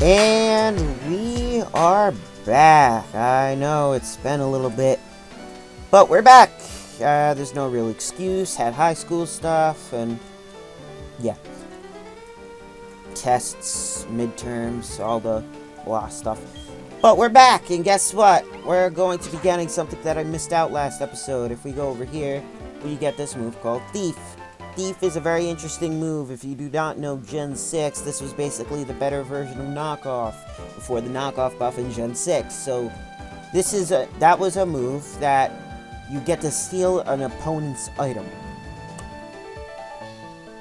And we are back. I know it's been a little bit, but we're back. There's no real excuse. Had high school stuff and yeah, tests, midterms, all the blah stuff. But we're back, and guess what? We're going to be getting something that I missed out last episode. If we go over here, we get this move called Thief. Thief is a very interesting move. If you do not know Gen 6, this was basically the better version of Knockoff before the Knockoff buff in Gen 6. So that was a move that you get to steal an opponent's item.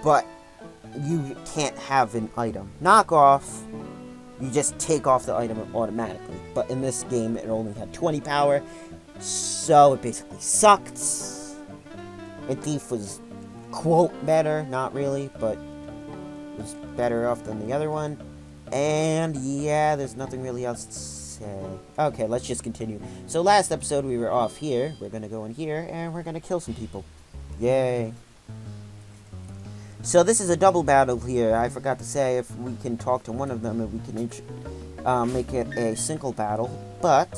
But you can't have an item. Knockoff, you just take off the item automatically. But in this game, it only had 20 power, so it basically sucked. And Thief was, quote, better, not really, but was better off than the other one. And yeah, there's nothing really else to say. Okay, let's just continue. So last episode we were off here. We're gonna go in here and we're gonna kill some people. Yay. So this is a double battle here. I forgot to say, if we can talk to one of them, we can make it a single battle, but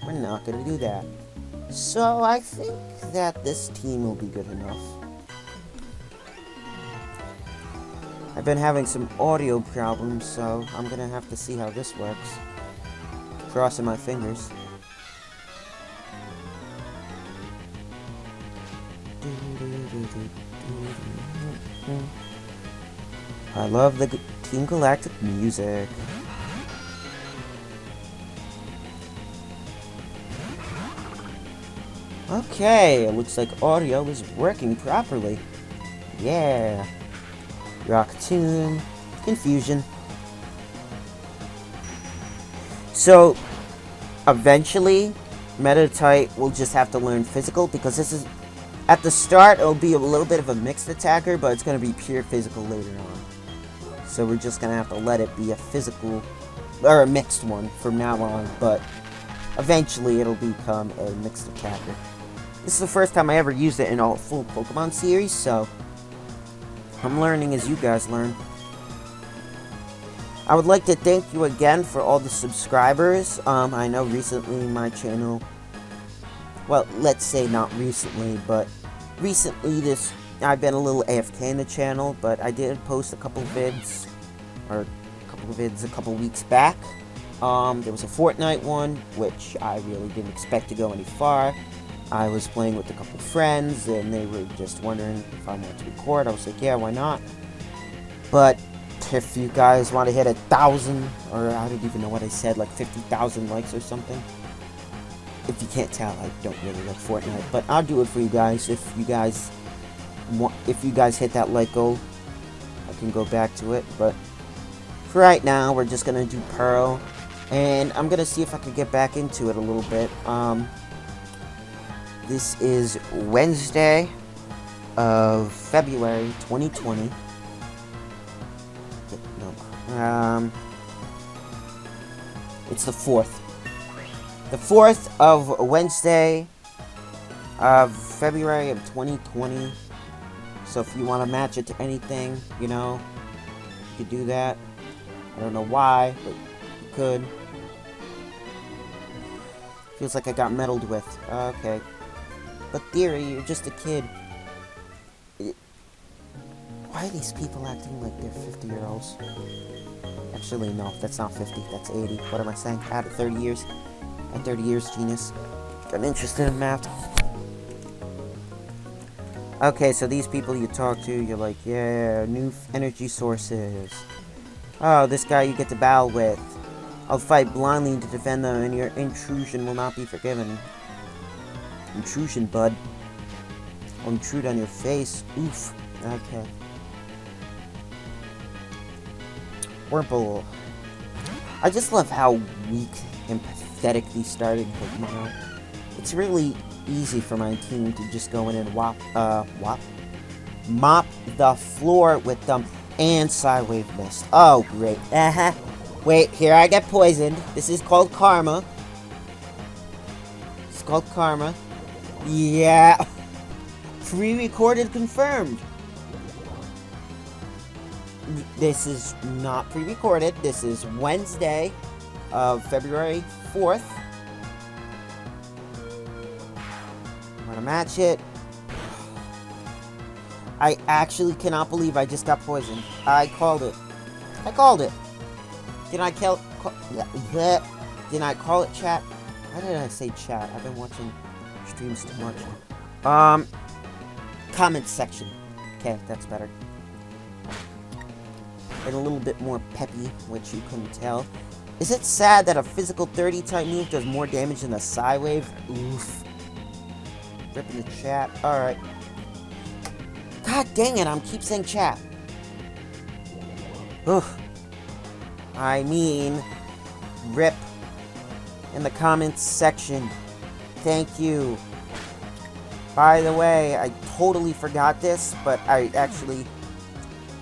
we're not gonna do that. So I think that this team will be good enough. I've been having some audio problems, so I'm gonna have to see how this works. Crossing my fingers. I love the Team Galactic music. Okay, it looks like audio is working properly. Yeah. Rock Tomb, Confusion. So, eventually, Metatite will just have to learn physical, because this is, at the start, it'll be a little bit of a mixed attacker, but it's going to be pure physical later on. So we're just going to have to let it be a physical, or a mixed one from now on, but eventually it'll become a mixed attacker. This is the first time I ever used it in a full Pokemon series, so I'm learning as you guys learn. I would like to thank you again for all the subscribers. I know recently my channel, well, let's say not recently, but recently I've been a little AFK in the channel, but I did post a couple vids a couple weeks back. There was a Fortnite one, which I really didn't expect to go any far. I was playing with a couple friends, and they were just wondering if I wanted to record. I was like, yeah, why not? But if you guys want to hit 1,000, or I don't even know what I said, like 50,000 likes or something. If you can't tell, I don't really like Fortnite, but I'll do it for you guys. If you guys hit that like goal, I can go back to it. But for right now, we're just gonna do Pearl, and I'm gonna see if I can get back into it a little bit. This is Wednesday of February 2020. It's the 4th. The 4th of Wednesday of February of 2020. So if you want to match it to anything, you know, you could do that. I don't know why, but you could. Feels like I got meddled with. Okay. But Theory, you're just a kid. Why are these people acting like they're 50-year-olds? Actually, no, that's not 50, that's 80. What am I saying? Add 30 years. At 30 years, genius. Got interested in math. Okay, so these people you talk to, you're like, yeah, new energy sources. Oh, this guy you get to battle with. I'll fight blindly to defend them, and your intrusion will not be forgiven. Intrusion, bud. I'll intrude on your face. Oof. Okay. Wurmple. I just love how weak and pathetic these starting Pokemon are. It's really easy for my team to just go in and mop the floor with them and Psywave Mist. Oh, great. Wait, here I get poisoned. This is called Karma. It's called Karma. Yeah. Pre-recorded confirmed. this is not pre-recorded. This is Wednesday of February 4th. I'm gonna match it. I actually cannot believe I just got poisoned. I called it. Did I call it, chat? Why did I say chat? I've been watching streams too much. Comment section. Okay, that's better. And a little bit more peppy, which you couldn't tell. Is it sad that a physical 30 type move does more damage than a Psy Wave? Oof. Ripping the chat. Alright. God dang it, I'm keep saying chat. Oof. I mean, rip in the comments section. Thank you. By the way, I totally forgot this, but I actually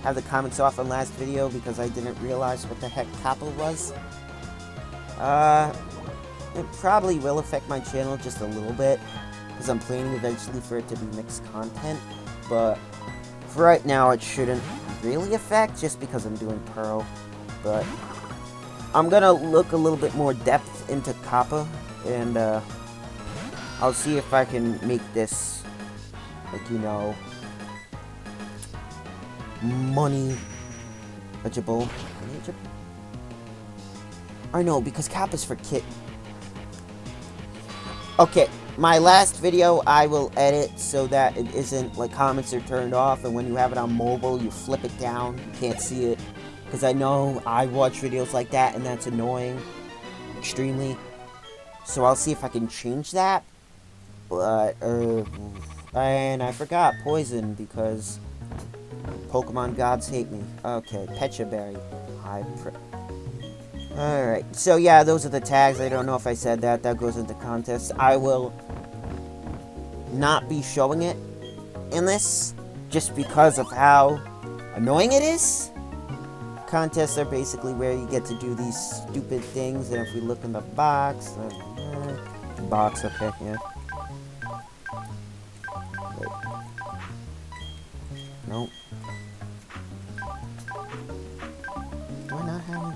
have the comments off on last video because I didn't realize what the heck Kappa was. It probably will affect my channel just a little bit, because I'm planning eventually for it to be mixed content, but for right now it shouldn't really affect, just because I'm doing Pearl. But I'm gonna look a little bit more depth into Kappa, and I'll see if I can make this, like, you know, money-legible. I know, because Kappa's for kid. Okay, my last video I will edit so that it isn't, like, comments are turned off, and when you have it on mobile, you flip it down, you can't see it. Because I know I watch videos like that, and that's annoying. Extremely. So I'll see if I can change that. But, and I forgot Poison, because Pokemon gods hate me. Okay, Pecha Berry. Alright, so yeah, those are the tags. I don't know if I said that. That goes into contests. I will not be showing it in this, just because of how annoying it is. Contests are basically where you get to do these stupid things, and if we look in the box, okay, yeah. Wait. Nope. Do I not have it?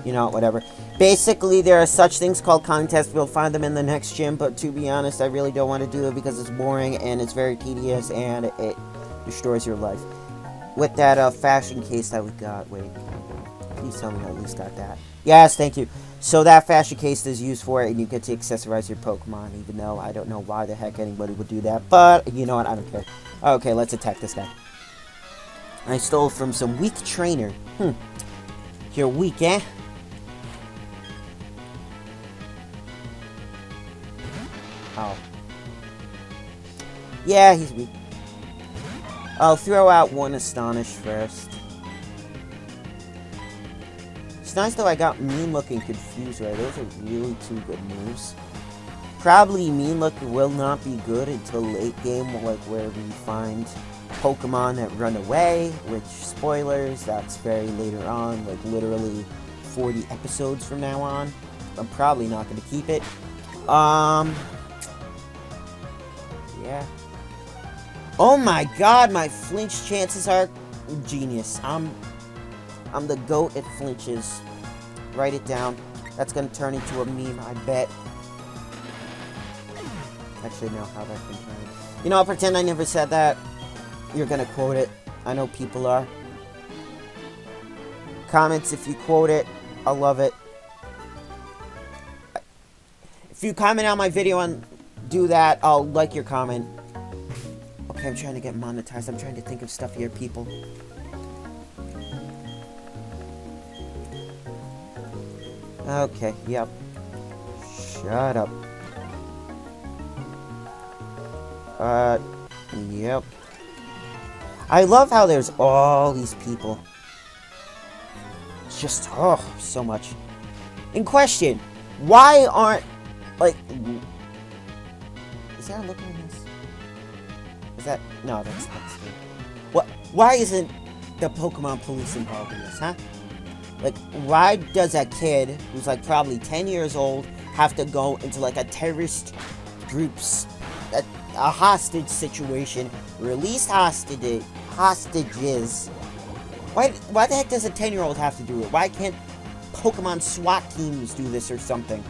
You know, whatever. Basically, there are such things called contests. We'll find them in the next gym, but to be honest, I really don't want to do it because it's boring and it's very tedious and it destroys your life. With that fashion case that we got, wait, please tell me I at least got that. Yes, thank you. So that fashion case is used for it, and you get to accessorize your Pokemon, even though I don't know why the heck anybody would do that, but you know what, I don't care. Okay, let's attack this guy. I stole from some weak trainer. You're weak, eh? Oh. Yeah, he's weak. I'll throw out one Astonish first. It's nice though I got Mean Look and Confuse right. Those are really two good moves. Probably Mean Look will not be good until late game, like where we find Pokemon that run away, which, spoilers, that's very later on, like literally 40 episodes from now on. I'm probably not going to keep it. Yeah. Oh my god, my flinch chances are genius. I'm the GOAT at flinches. Write it down. That's gonna turn into a meme, I bet. Actually, no, how that can turn. You know, I'll pretend I never said that. You're gonna quote it. I know people are. Comments if you quote it. I love it. If you comment on my video and do that, I'll like your comment. Okay, I'm trying to get monetized. I'm trying to think of stuff here, people. Okay, yep. Shut up. Yep. I love how there's all these people. It's just, oh, so much. In question, why aren't, like, is there a look in this? Is that, no, that's good. What, why isn't the Pokemon police involved in this, huh? Like, why does a kid who's, like, probably 10 years old have to go into, like, a terrorist group's a hostage situation. Release hostages. Why the heck does a 10-year-old have to do it? Why can't Pokemon SWAT teams do this or something?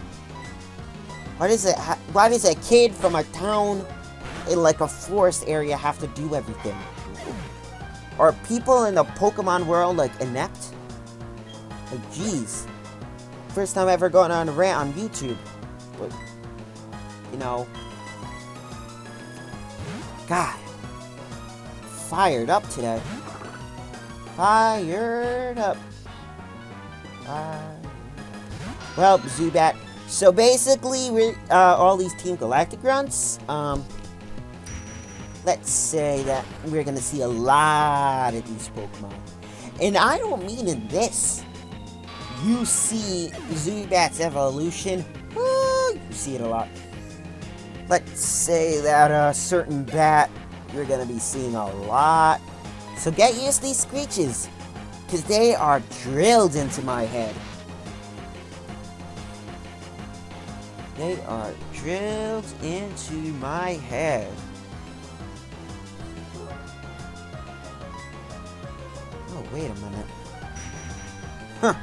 Why does a kid from a town in like a forest area have to do everything? Are people in the Pokemon world like inept? Like, jeez. First time ever going on a rant on YouTube. But, you know. God. Fired up today. Fired up. Well, Zubat. So basically, we're all these Team Galactic grunts. Let's say that we're gonna see a lot of these Pokemon, and I don't mean in this. You see Zubat's evolution. You see it a lot. Let's say that a certain bat you're gonna be seeing a lot. So get used to these screeches, because they are drilled into my head. They are drilled into my head. Oh, wait a minute. Huh.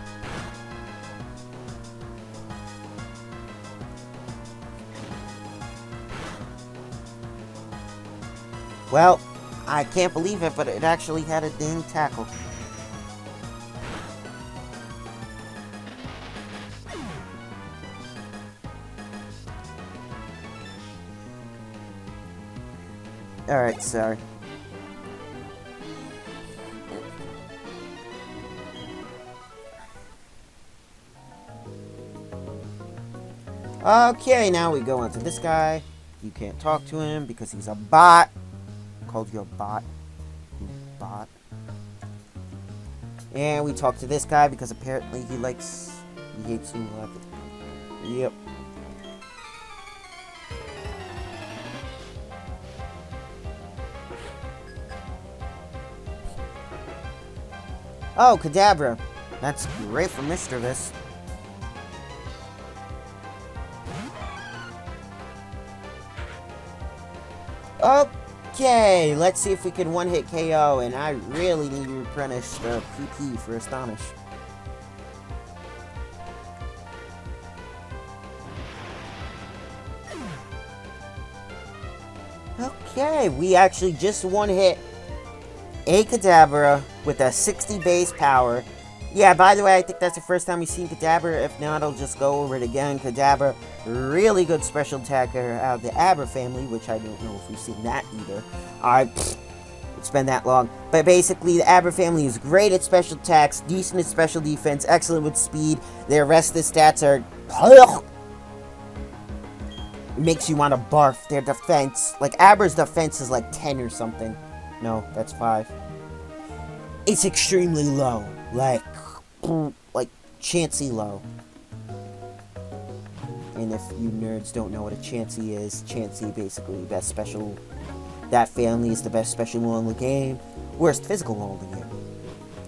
Well, I can't believe it, but it actually had a dang tackle. Alright, sorry. Okay, now we go on to this guy. You can't talk to him because he's a bot. Called you a bot. You bot. And we talk to this guy because apparently he hates you. Yep. Oh, Kadabra. That's great for Mischievous. Okay, let's see if we can one-hit KO, and I really need to replenish the PP for Astonish. Okay, we actually just one-hit a Kadabra with a 60 base power. Yeah, by the way, I think that's the first time we've seen Kadabra. If not, I'll just go over it again. Kadabra, really good special attacker out of the Abra family, which I don't know if we've seen that either. It's been that long. But basically, the Abra family is great at special attacks, decent at special defense, excellent with speed. Their rest of the stats are... It makes you want to barf. Their defense... Like, Abra's defense is like 10 or something. No, that's 5. It's extremely low. Like Chansey low. And if you nerds don't know what a Chansey is, Chansey basically best special. That family is the best special one in the game. Worst physical one in the game.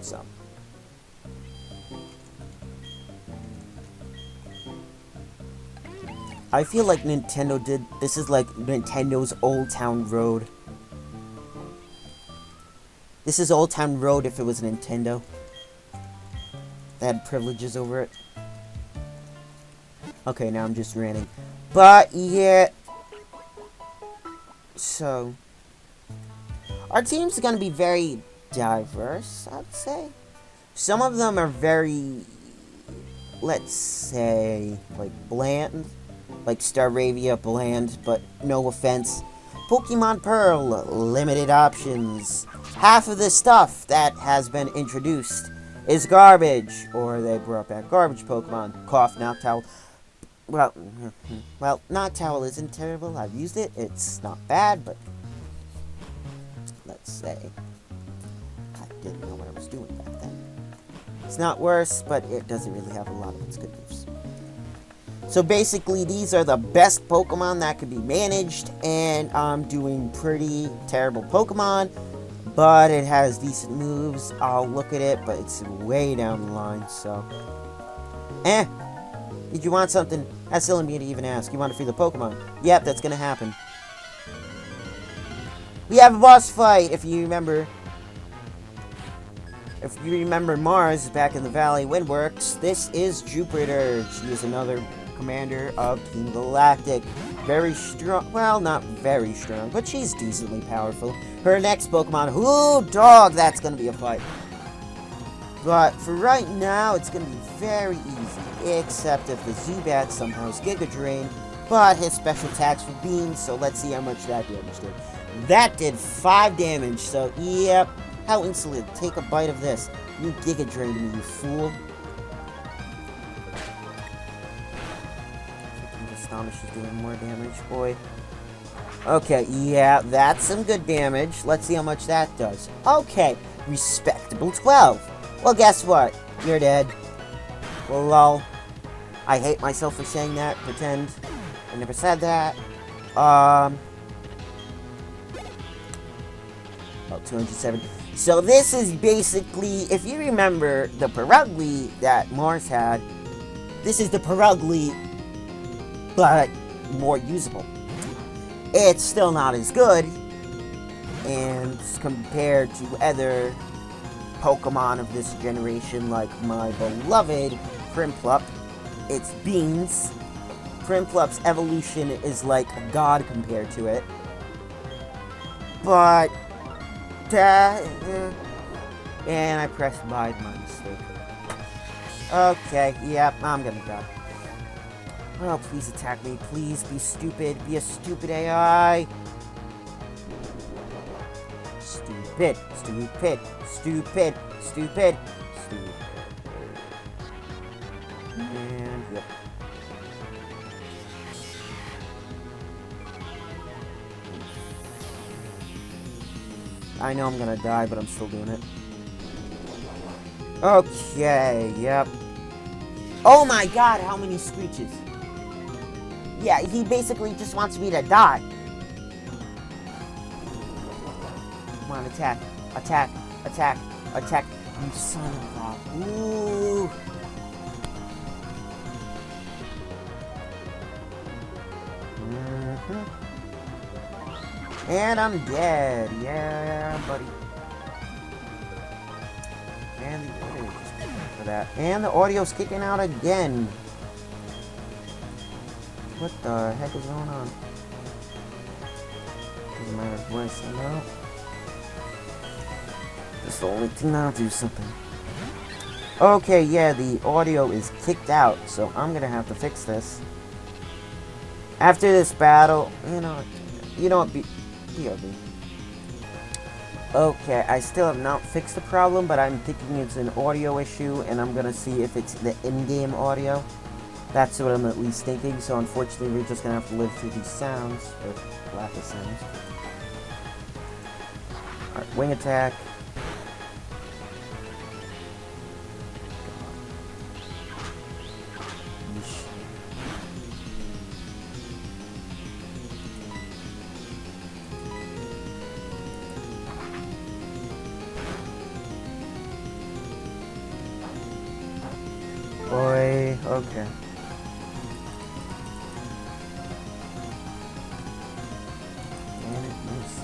So. I feel like Nintendo did. This is like Nintendo's Old Town Road. This is Old Town Road if it was Nintendo. They had privileges over it. Okay, now I'm just ranting. But, yeah. So. Our team's gonna be very diverse, I'd say. Some of them are very, let's say, like, bland. Like Staravia, bland, but no offense. Pokemon Pearl, limited options. Half of the stuff that has been introduced is garbage, or they brought back garbage Pokemon. Cough, Noctowl. Well, Noctowl isn't terrible. I've used it. It's not bad, but let's say I didn't know what I was doing back then. It's not worse, but it doesn't really have a lot of its good moves. So basically, these are the best Pokemon that could be managed, and I'm doing pretty terrible Pokemon. But it has decent moves. I'll look at it, but it's way down the line, so... Did you want something? That's silly of me to even ask. You want to free the Pokemon? Yep, that's gonna happen. We have a boss fight, if you remember. If you remember Mars back in the Valley Windworks, this is Jupiter. She is another commander of Team Galactic. Very strong, well, not very strong, but she's decently powerful. Her next Pokemon, ooh, dog, that's gonna be a fight. But for right now, it's gonna be very easy, except if the Zubat somehow is Giga Drain, but his special attacks for Beans, so let's see how much that damage did. That did 5 damage, so yep. How insolent. Take a bite of this. You Giga Drained me, you fool. Astonish is doing more damage, boy. Okay, yeah, that's some good damage. Let's see how much that does. Okay, respectable 12. Well, guess what? You're dead. Well, lol. I hate myself for saying that. Pretend I never said that. Oh, 207. So this is basically, if you remember the Purugly that Mars had, this is the Purugly, but more usable. It's still not as good, and compared to other Pokemon of this generation, like my beloved Prinplup, it's Beans. Prinplup's evolution is like a god compared to it. But and I pressed by my mistake. Okay, yep, I'm gonna die. Oh, please attack me. Please be stupid. Be a stupid AI. Stupid. Stupid. Stupid. Stupid. Stupid. And, yep. I know I'm gonna die, but I'm still doing it. Okay, yep. Oh my god, how many screeches? Yeah, he basically just wants me to die. Come on, attack. Attack. Attack. Attack. You son of a... Ooh. And I'm dead. Yeah, buddy. And the audio just kicking out for that. And the audio's kicking out again. What the heck is going on? Doesn't matter voice, I know. That's the only thing that'll do something. Okay, yeah, the audio is kicked out, so I'm gonna have to fix this. After this battle, you know what, BRB. Okay, I still have not fixed the problem, but I'm thinking it's an audio issue, and I'm gonna see if it's the in-game audio. That's what I'm at least thinking, so unfortunately we're just gonna have to live through these sounds, or lack of sounds. Alright, wing attack. Boy, okay. And it missed.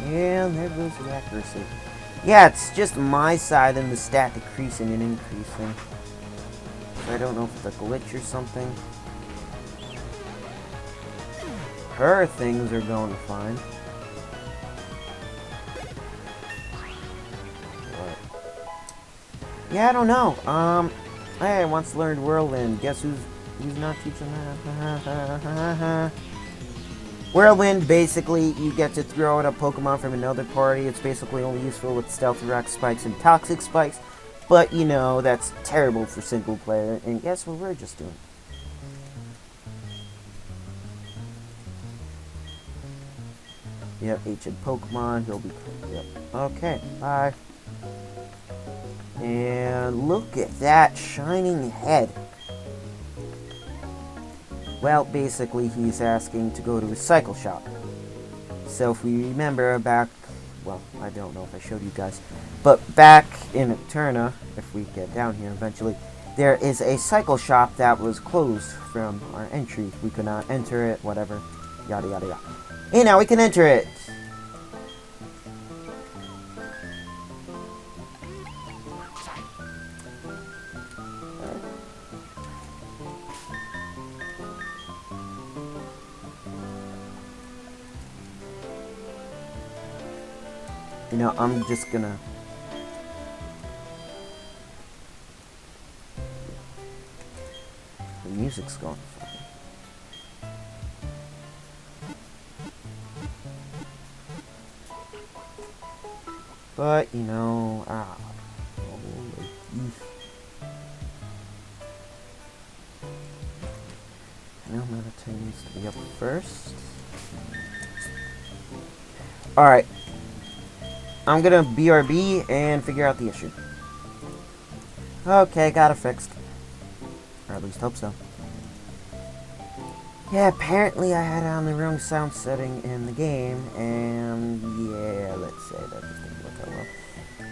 And there goes the accuracy. Yeah, it's just my side and the stat decreasing and increasing. So I don't know if it's a glitch or something. Her things are going fine. But yeah, I don't know. I once learned Whirlwind. Guess who's not teaching that? Whirlwind, basically, you get to throw out a Pokemon from another party. It's basically only useful with Stealthy Rock Spikes and Toxic Spikes. But, you know, that's terrible for single player. And guess what we're just doing? Yep, ancient Pokemon, he'll be... Yep. Okay, bye. And look at that shining head. Well, basically, he's asking to go to a cycle shop. So if we remember back well, I don't know if I showed you guys, but back in Eterna, if we get down here eventually, there is a cycle shop that was closed from our entry. We could not enter it, whatever, yada yada yada. And now we can enter it! You know, I'm just gonna... The music's going funny. But, you know, I know Meditate needs to be up first. Alright. I'm gonna BRB and figure out the issue. Okay, got it fixed. Or at least hope so. Yeah, apparently I had it on the wrong sound setting in the game, and yeah, let's say that just didn't work out well.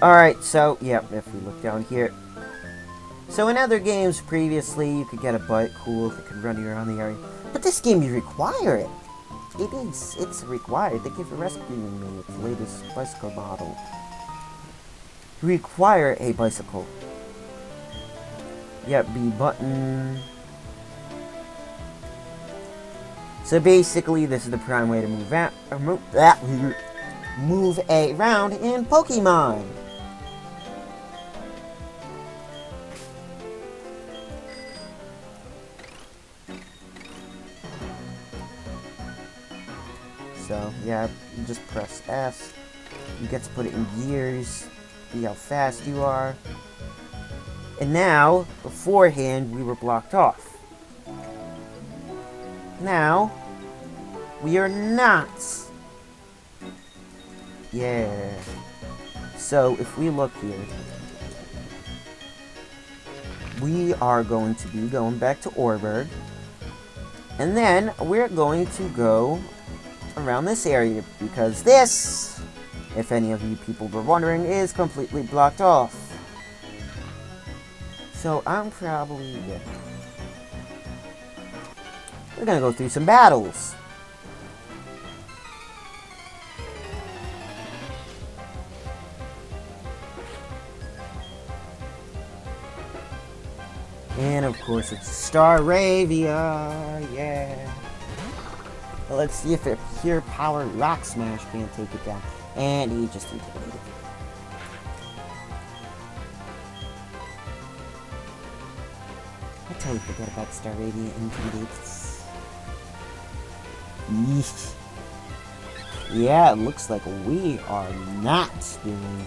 Alright, so, yeah, if we look down here. So in other games previously, you could get a bike, cool, it could run you around the area. But this game, you require it. It's required. Thank you for rescuing me. It's the latest bicycle model. You require a bicycle. Yep, B button. So basically, this is the prime way to move around in Pokemon. So, yeah, you just press S. You get to put it in gears. See how fast you are. And now, beforehand, we were blocked off. Now, we are not. Yeah. So, if we look here, we are going to be going back to Oreburgh. And then, we're going to go around this area, because this, if any of you people were wondering, is completely blocked off. So I'm probably, yeah. We're gonna go through some battles. And of course it's Staravia, yeah. Well, let's see if a pure power rock smash can't take it down. And he just intimidated. I totally forget about Staravia intimidates. Yeesh. Yeah, it looks like we are not doing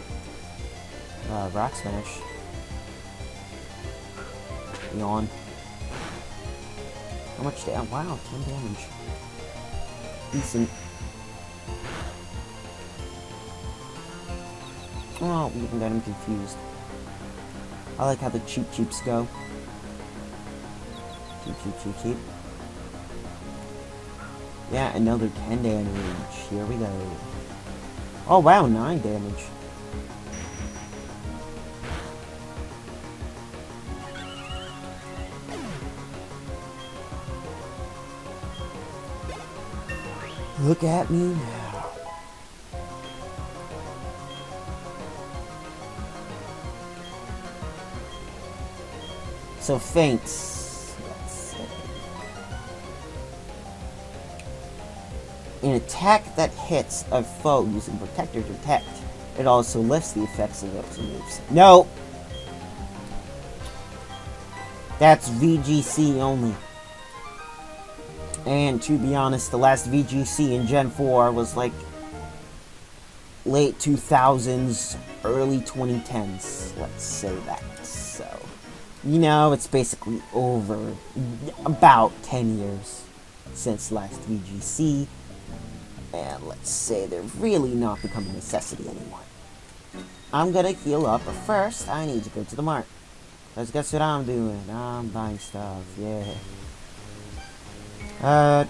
rock smash. Yawn. How much damage? Wow, 10 damage. Decent. Oh, we even got him confused. I like how the cheap cheeps go. Cheap. Yeah, another 10 damage. Here we go. Oh wow, 9 damage. Look at me now. So feints. Let's see. An attack that hits a foe using Protector Detect. It also lifts the effects of those moves. No! That's VGC only. And to be honest, the last VGC in Gen 4 was like late 2000s, early 2010s. Let's say that. So, you know, it's basically over about 10 years since last VGC. And let's say they're really not becoming a necessity anymore. I'm gonna heal up, but first I need to go to the mart. Because guess what I'm doing? I'm buying stuff, yeah. I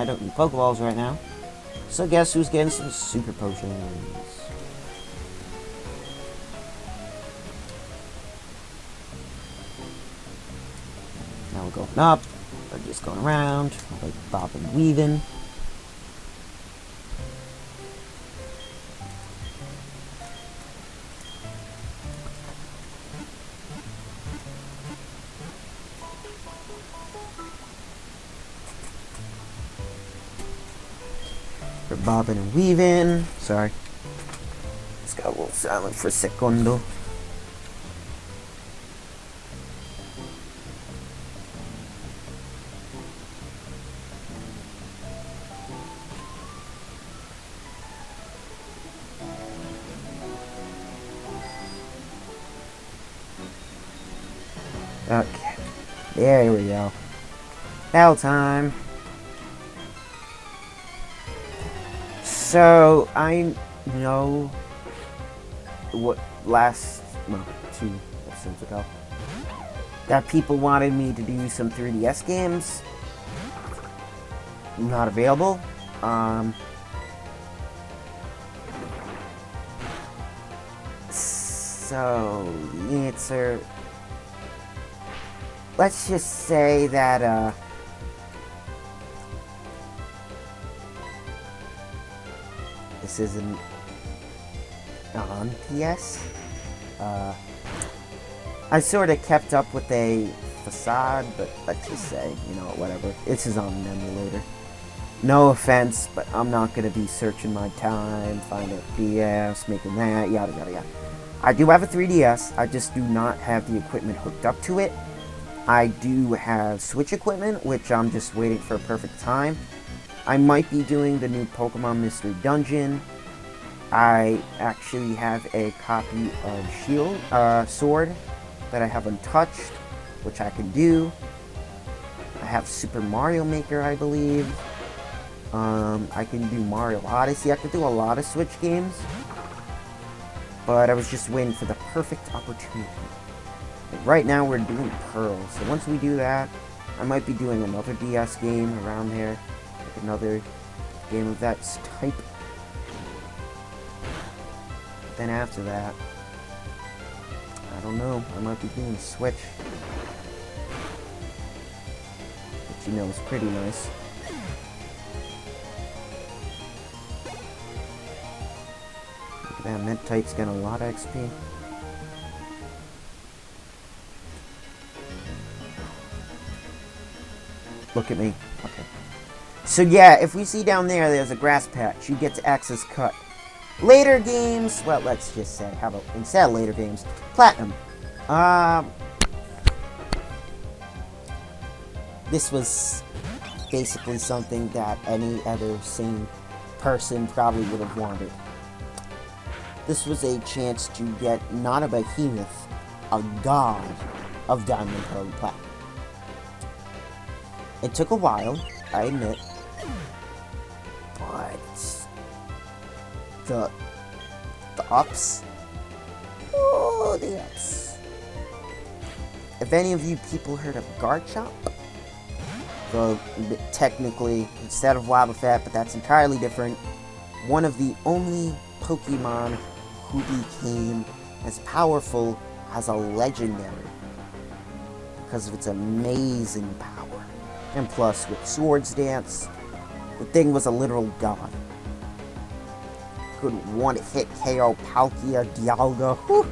don't need Pokeballs right now. So guess who's getting some super potions? Now we're going up. We're just going around, like bobbing and weaving. We're bobbing and weaving. Sorry. Just got a little silent for a secondo. Okay. There we go. Battle time. So, I know what two episodes ago, that people wanted me to do some 3DS games. Not available. So, the answer... Let's just say that, this isn't on PS. I sort of kept up with a facade, but let's just say, you know, whatever. This is on an emulator. No offense, but I'm not going to be searching my time, finding a PS, making that, yada yada yada. I do have a 3DS, I just do not have the equipment hooked up to it. I do have Switch equipment, which I'm just waiting for a perfect time. I might be doing the new Pokemon Mystery Dungeon. I actually have a copy of Sword that I have untouched, which I can do. I have Super Mario Maker, I believe. I can do Mario Odyssey. I can do a lot of Switch games. But I was just waiting for the perfect opportunity. Right now we're doing Pearl, so once we do that, I might be doing another DS game around there, like another game of that type. Then after that, I don't know, I might be doing Switch, which you know is pretty nice. Look at that, Mentite's getting a lot of XP. Look at me. Okay. So yeah, if we see down there, there's a grass patch. You get to access cut. Later games, well, let's just say, how about, instead of later games, Platinum. This was basically something that any other sane person probably would have wanted. This was a chance to get not a behemoth, a god of Diamond Pearl Platinum. It took a while, I admit, but the ups, oh, the ups. If any of you people heard of Garchomp, so technically, instead of Wobbuffet, but that's entirely different, one of the only Pokemon who became as powerful as a legendary because of its amazing power. And plus, with Swords Dance, the thing was a literal god. Could one-hit KO Palkia, Dialga. Whew.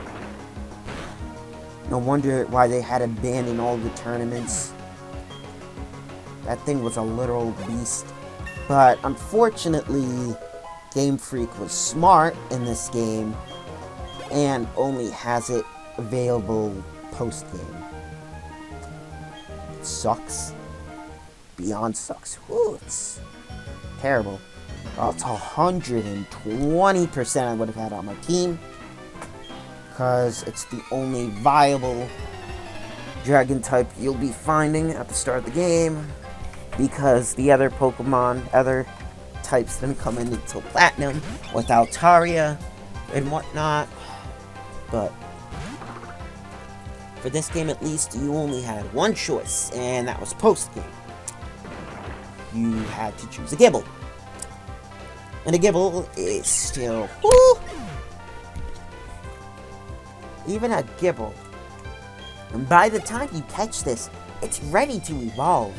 No wonder why they had it banned in all the tournaments. That thing was a literal beast. But unfortunately, Game Freak was smart in this game and only has it available post-game. It sucks. Beyond sucks. Whew, it's terrible. Oh, it's 120% I would have had on my team. Because it's the only viable dragon type you'll be finding at the start of the game. Because the other Pokemon, other types didn't come in until Platinum with Altaria and whatnot. But for this game at least, you only had one choice, and that was post-game. You had to choose a Gible. And a Gible is still... Woo! Even a Gible. And by the time you catch this, it's ready to evolve.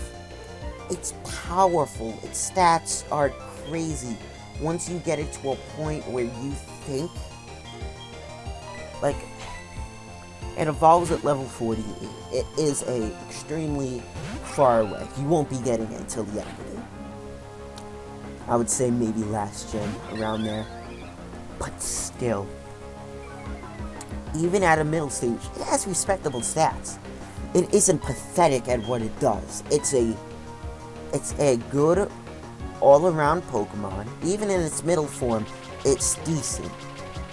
It's powerful. Its stats are crazy. Once you get it to a point where you think... Like, it evolves at level 40. It is extremely far away. You won't be getting it until the end of it. I would say maybe last gen, around there. But still. Even at a middle stage, it has respectable stats. It isn't pathetic at what it does. It's a good all-around Pokemon. Even in its middle form, it's decent.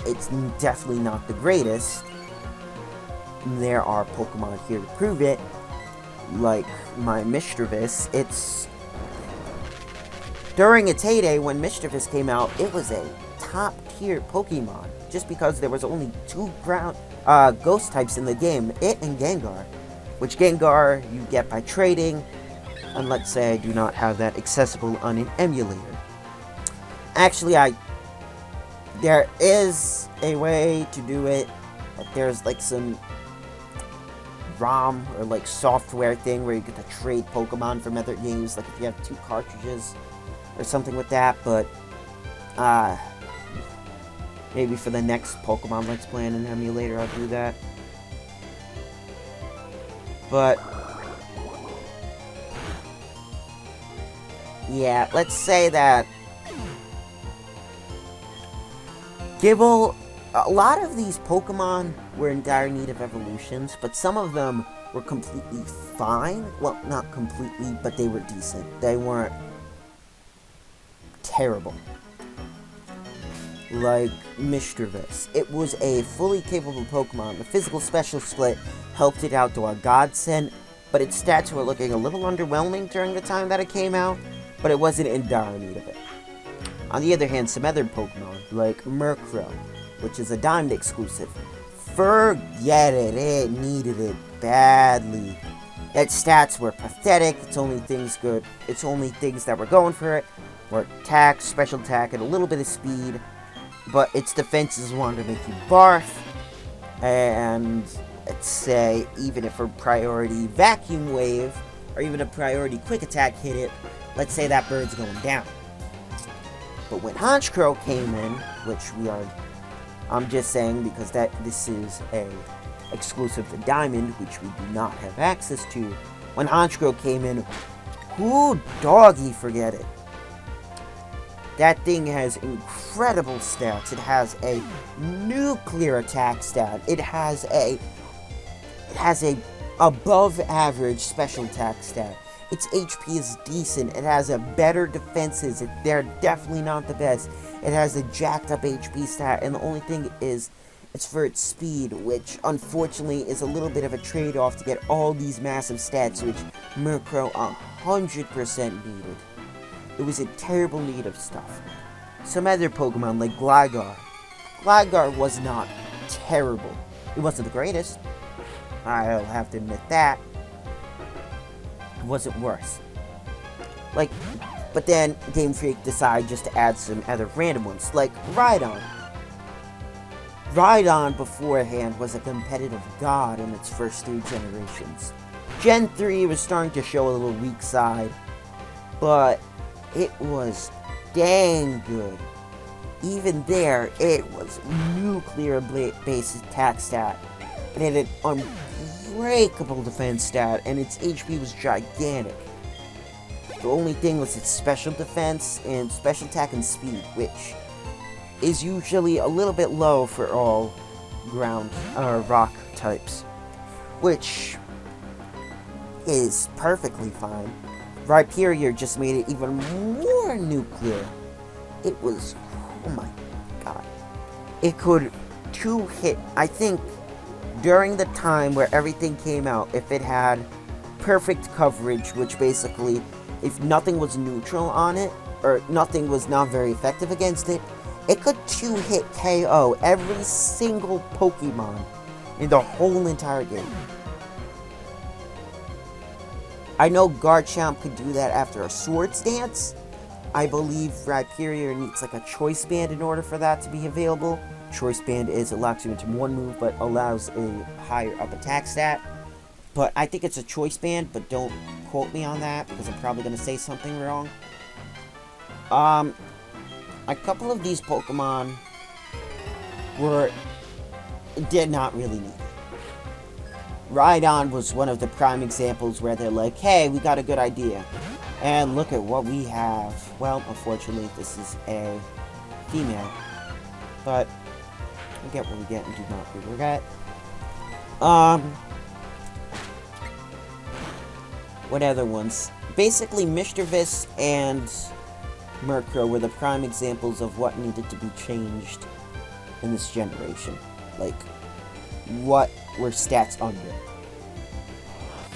It's definitely not the greatest. There are Pokemon here to prove it, like my Misdreavus. During its heyday, when Misdreavus came out, it was a top-tier Pokemon, just because there was only two ghost types in the game, it and Gengar, which Gengar you get by trading, and let's say I do not have that accessible on an emulator. Actually, there is a way to do it, but there's like some ROM or like software thing where you get to trade Pokemon from other games, like if you have 2 cartridges or something with that, but maybe for the next Pokemon Let's Play in an emulator I'll do that. But yeah, let's say that Gible, a lot of these Pokemon were in dire need of evolutions, but some of them were completely fine. Well, not completely, but they were decent. They weren't terrible. Like Misdreavus. It was a fully capable Pokemon. The physical special split helped it out to a godsend, but its stats were looking a little underwhelming during the time that it came out, but it wasn't in dire need of it. On the other hand, some other Pokemon, like Murkrow, which is a Diamond exclusive, forget it, it needed it badly. Its stats were pathetic, its only things that were going for it were attack, special attack, and a little bit of speed, but its defenses wanted to make you barf, and let's say, even if a priority Vacuum Wave, or even a priority Quick Attack hit it, let's say that bird's going down. But when Honchkrow came in, I'm just saying because this is a exclusive to Diamond, which we do not have access to. When Honchkrow came in, who doggy forget it. That thing has incredible stats. It has a nuclear attack stat. It has a above average special attack stat. Its HP is decent. It has a better defenses. They're definitely not the best. It has a jacked up HP stat, and the only thing is, it's for its speed, which unfortunately is a little bit of a trade-off to get all these massive stats, which Murkrow 100% needed. It was in terrible need of stuff. Some other Pokemon like Gligar. Gligar was not terrible. It wasn't the greatest. I'll have to admit that. It wasn't worse. But then Game Freak decided just to add some other random ones, like Rhydon. Rhydon beforehand was a competitive god in its first 3 generations. Gen 3 was starting to show a little weak side, but it was dang good. Even there, it was nuclear-based attack stat, and it had unbreakable defense stat, and its HP was gigantic. The only thing was its special defense and special attack and speed, which is usually a little bit low for all ground rock types, which is perfectly fine. Rhyperior just made it even more nuclear. It was, oh my god. It could 2-hit, I think, during the time where everything came out, if it had perfect coverage, which basically, if nothing was neutral on it, or nothing was not very effective against it, it could 2-hit KO every single Pokemon in the whole entire game. I know Garchomp could do that after a Swords Dance, I believe Rhyperior needs like a choice band in order for that to be available. Choice band is it locks you into one move but allows a higher up attack stat. But I think it's a choice band, but don't quote me on that because I'm probably going to say something wrong. A couple of these Pokemon did not really need it. Rhydon was one of the prime examples where they're like, hey, we got a good idea. And look at what we have. Well, unfortunately, this is a female. But we get what we get and do not regret. What other ones? Basically, Mischievous and Murkrow were the prime examples of what needed to be changed in this generation. Like, what were stats under?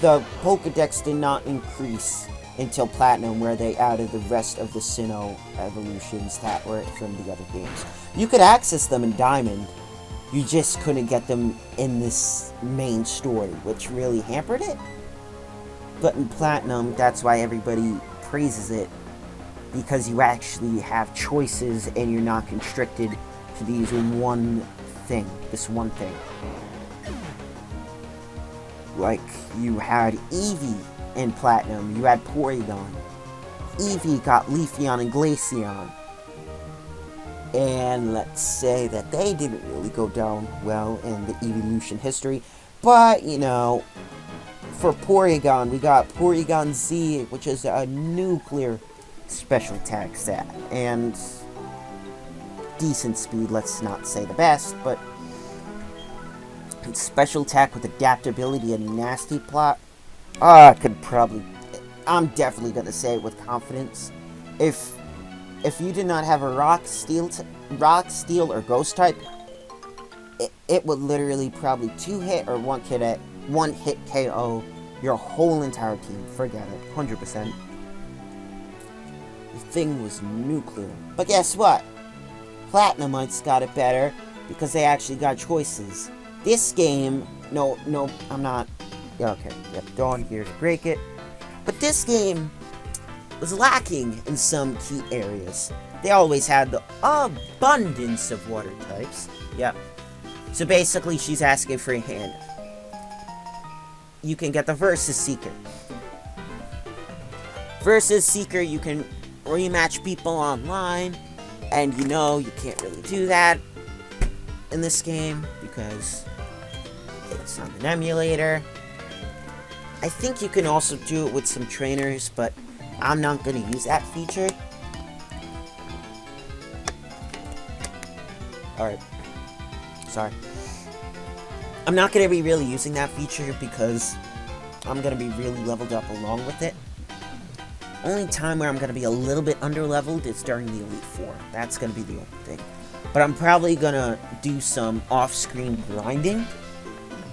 The Pokedex did not increase until Platinum, where they added the rest of the Sinnoh evolutions that were from the other games. You could access them in Diamond, you just couldn't get them in this main story, which really hampered it. But in Platinum, that's why everybody praises it, because you actually have choices and you're not constricted to this one thing. Like, you had Eevee in Platinum, you had Porygon. Eevee got Leafeon and Glaceon. And let's say that they didn't really go down well in the evolution history. But, you know, for Porygon, we got Porygon Z, which is a nuclear special attack stat. And decent speed, let's not say the best, but special attack with adaptability and nasty plot. I'm definitely gonna say it with confidence. If you did not have a rock, steel, or ghost type, it would literally probably 2-hit or 1-hit KO your whole entire team. Forget it, 100%. The thing was nuclear. But guess what? Platinumites got it better because they actually got choices. This game, no, I'm not. Okay, yep, Dawn here to break it. But this game was lacking in some key areas. They always had the abundance of water types. Yep. So basically, she's asking for a hand. You can get the Versus Seeker. Versus Seeker, you can rematch people online. And you know, you can't really do that in this game because it's on an emulator. I think you can also do it with some trainers, but I'm not going to use that feature. Alright. Sorry. I'm not going to be really using that feature because I'm going to be really leveled up along with it. Only time where I'm going to be a little bit under-leveled is during the Elite Four. That's going to be the only thing. But I'm probably going to do some off-screen grinding.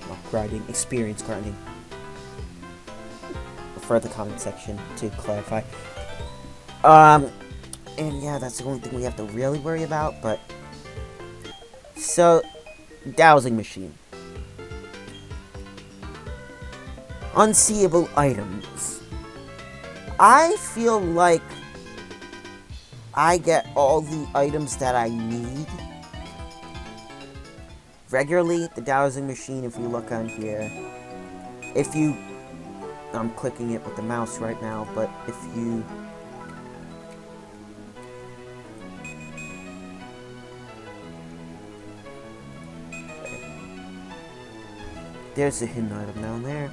Not grinding, experience grinding. For the comment section to clarify. And yeah, that's the only thing we have to really worry about, but... So, Dowsing Machine. Unseeable items. I feel like I get all the items that I need regularly. The Dowsing Machine, if you look on here, I'm clicking it with the mouse right now, but if you there's a hidden item down there.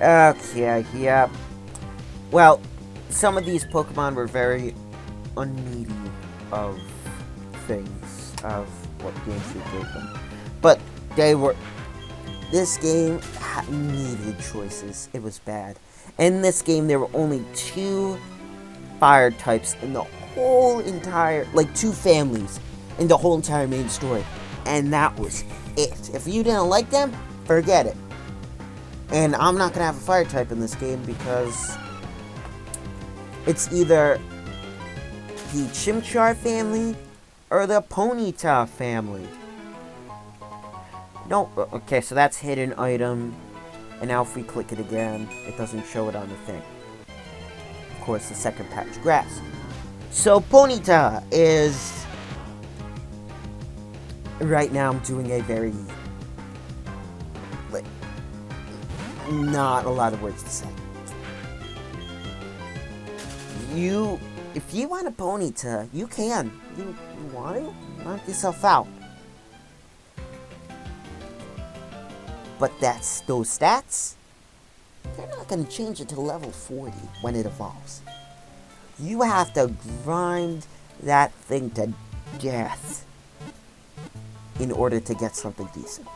Okay, yeah. Well, some of these Pokemon were very unneedy of things, of what games you gave them. But this game needed choices. It was bad. In this game, there were only 2 fire types in the whole entire, like 2 families in the whole entire main story. And that was it. If you didn't like them, forget it. And I'm not going to have a fire type in this game because it's either the Chimchar family or the Ponyta family. No, okay, so that's hidden item. And now if we click it again, it doesn't show it on the thing. Of course, the second patch, grass. So Ponyta is... Right now I'm doing a very... like, not a lot of words to say. If you want a Ponyta, you can. You want to? Knock yourself out. But those stats, they're not going to change until level 40 when it evolves. You have to grind that thing to death in order to get something decent.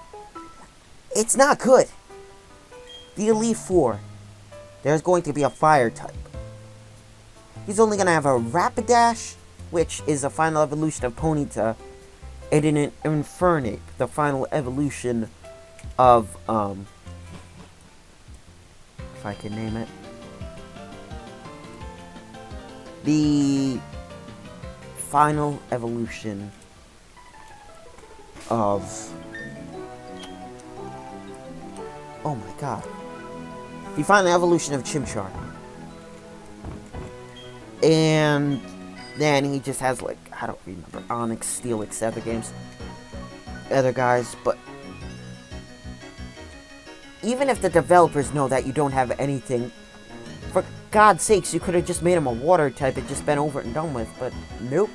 It's not good. The Elite Four, there's going to be a fire type. He's only going to have a Rapidash, which is a final evolution of Ponyta, and an Infernape, the final evolution of, if I can name it, the final evolution of, oh my god, the final evolution of Chimchar. And then he just has, like, I don't remember, Onix, Steelix, other games, other guys, but even if the developers know that you don't have anything, for God's sakes, you could have just made him a water type and just been over it and done with, but nope.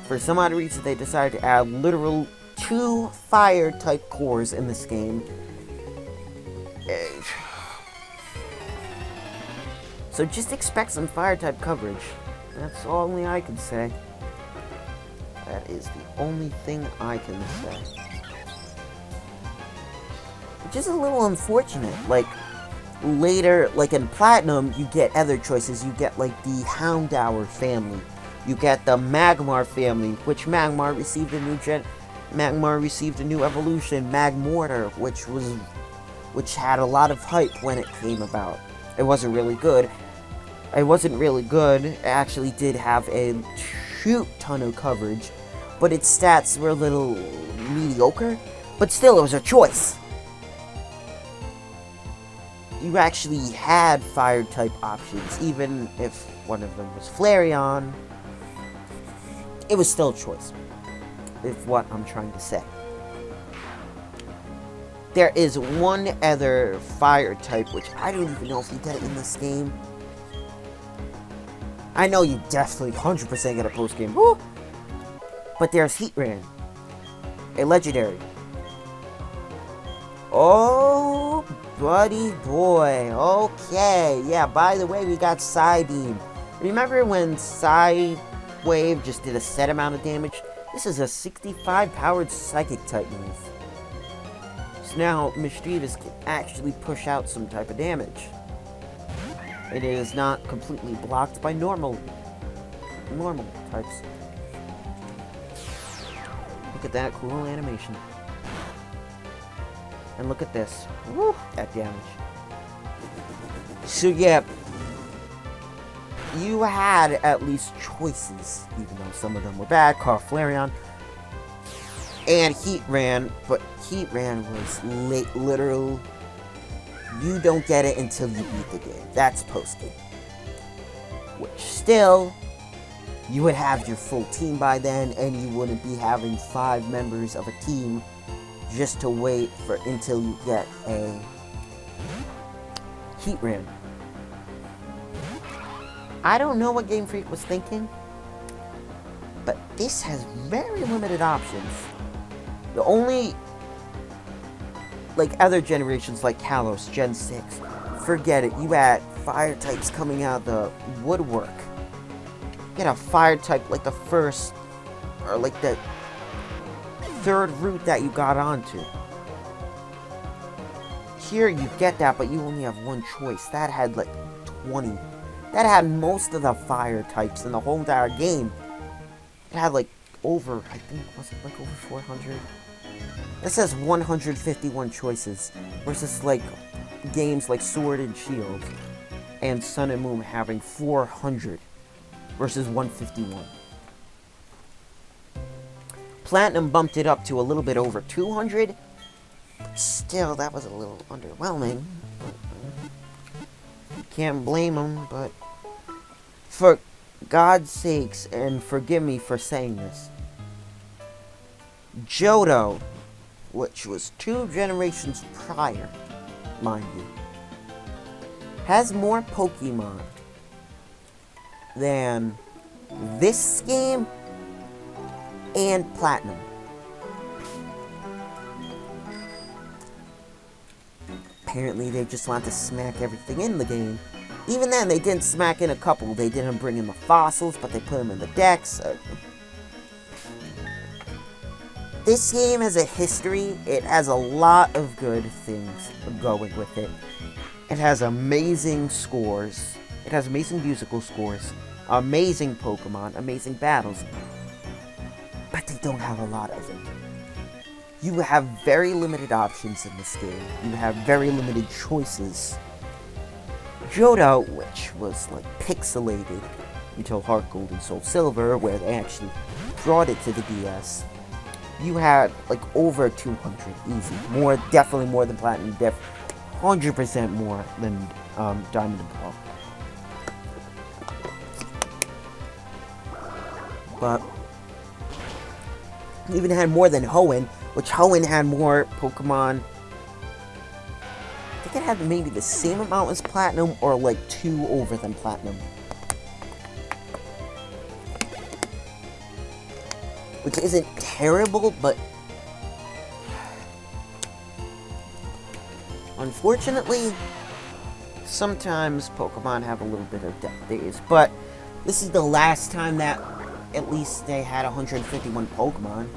For some odd reason, they decided to add literal 2 fire type cores in this game. So just expect some fire type coverage. That's only I can say. That is the only thing I can say. Which is a little unfortunate. Like, later, like in Platinum, you get other choices. You get, like, the Houndour family. You get the Magmar family, which Magmar received a new evolution, Magmortar, which had a lot of hype when it came about. It wasn't really good. It actually did have a shoot ton of coverage, but its stats were a little mediocre. But still, it was a choice. You actually had fire type options, even if one of them was Flareon. It was still a choice, is what I'm trying to say. There is one other fire type, which I don't even know if you get it in this game. I know you definitely 100% get a post-game. Woo! But there's Heatran, a legendary. Oh, buddy boy. Okay, yeah, by the way, we got Psybeam. Remember when Psywave just did a set amount of damage? This is a 65 powered Psychic type move. So now Mischievous can actually push out some type of damage. It is not completely blocked by normal types. Look at that cool animation. And look at this. Woo, that damage. So yeah, you had at least choices, even though some of them were bad. Flareon and Heatran, but Heatran was literal. You don't get it until you beat the game. That's post-game. Which still, you would have your full team by then, and you wouldn't be having 5 members of a team just to wait until you get a Heatran. I don't know what Game Freak was thinking, but this has very limited options. The only, like other generations like Kalos, Gen 6, forget it. You had fire types coming out of the woodwork. You had a fire type like the first, or like the 3rd route that you got onto. Here you get that, but you only have one choice. That had like 20. That had most of the fire types in the whole entire game. It had like over, I think, was it like over 400? It says 151 choices, versus like games like Sword and Shield and Sun and Moon having 400 versus 151. Platinum bumped it up to a little bit over 200, but still, that was a little underwhelming. can't blame them, but for God's sakes, and forgive me for saying this, Johto, which was 2 generations prior, mind you, has more Pokemon than this game and Platinum. Apparently they just want to smack everything in the game. Even then, they didn't smack in a couple. They didn't bring in the fossils, but they put them in the decks. This game has a history. It has a lot of good things going with it. It has amazing scores. It has amazing musical scores. Amazing Pokemon. Amazing battles. But they don't have a lot of it. You have very limited options in this game. You have very limited choices. Johto, which was like pixelated until Heart Gold and Soul Silver, where they actually brought it to the DS, you had like over 200 easy. More, definitely more than Platinum. 100% more than Diamond and Pearl. But you even had more than Hoenn, which Hoenn had more Pokemon. I think it had maybe the same amount as Platinum, or like 2 over than Platinum. Which isn't terrible, but unfortunately, sometimes Pokemon have a little bit of death days. But this is the last time that at least they had 151 Pokemon.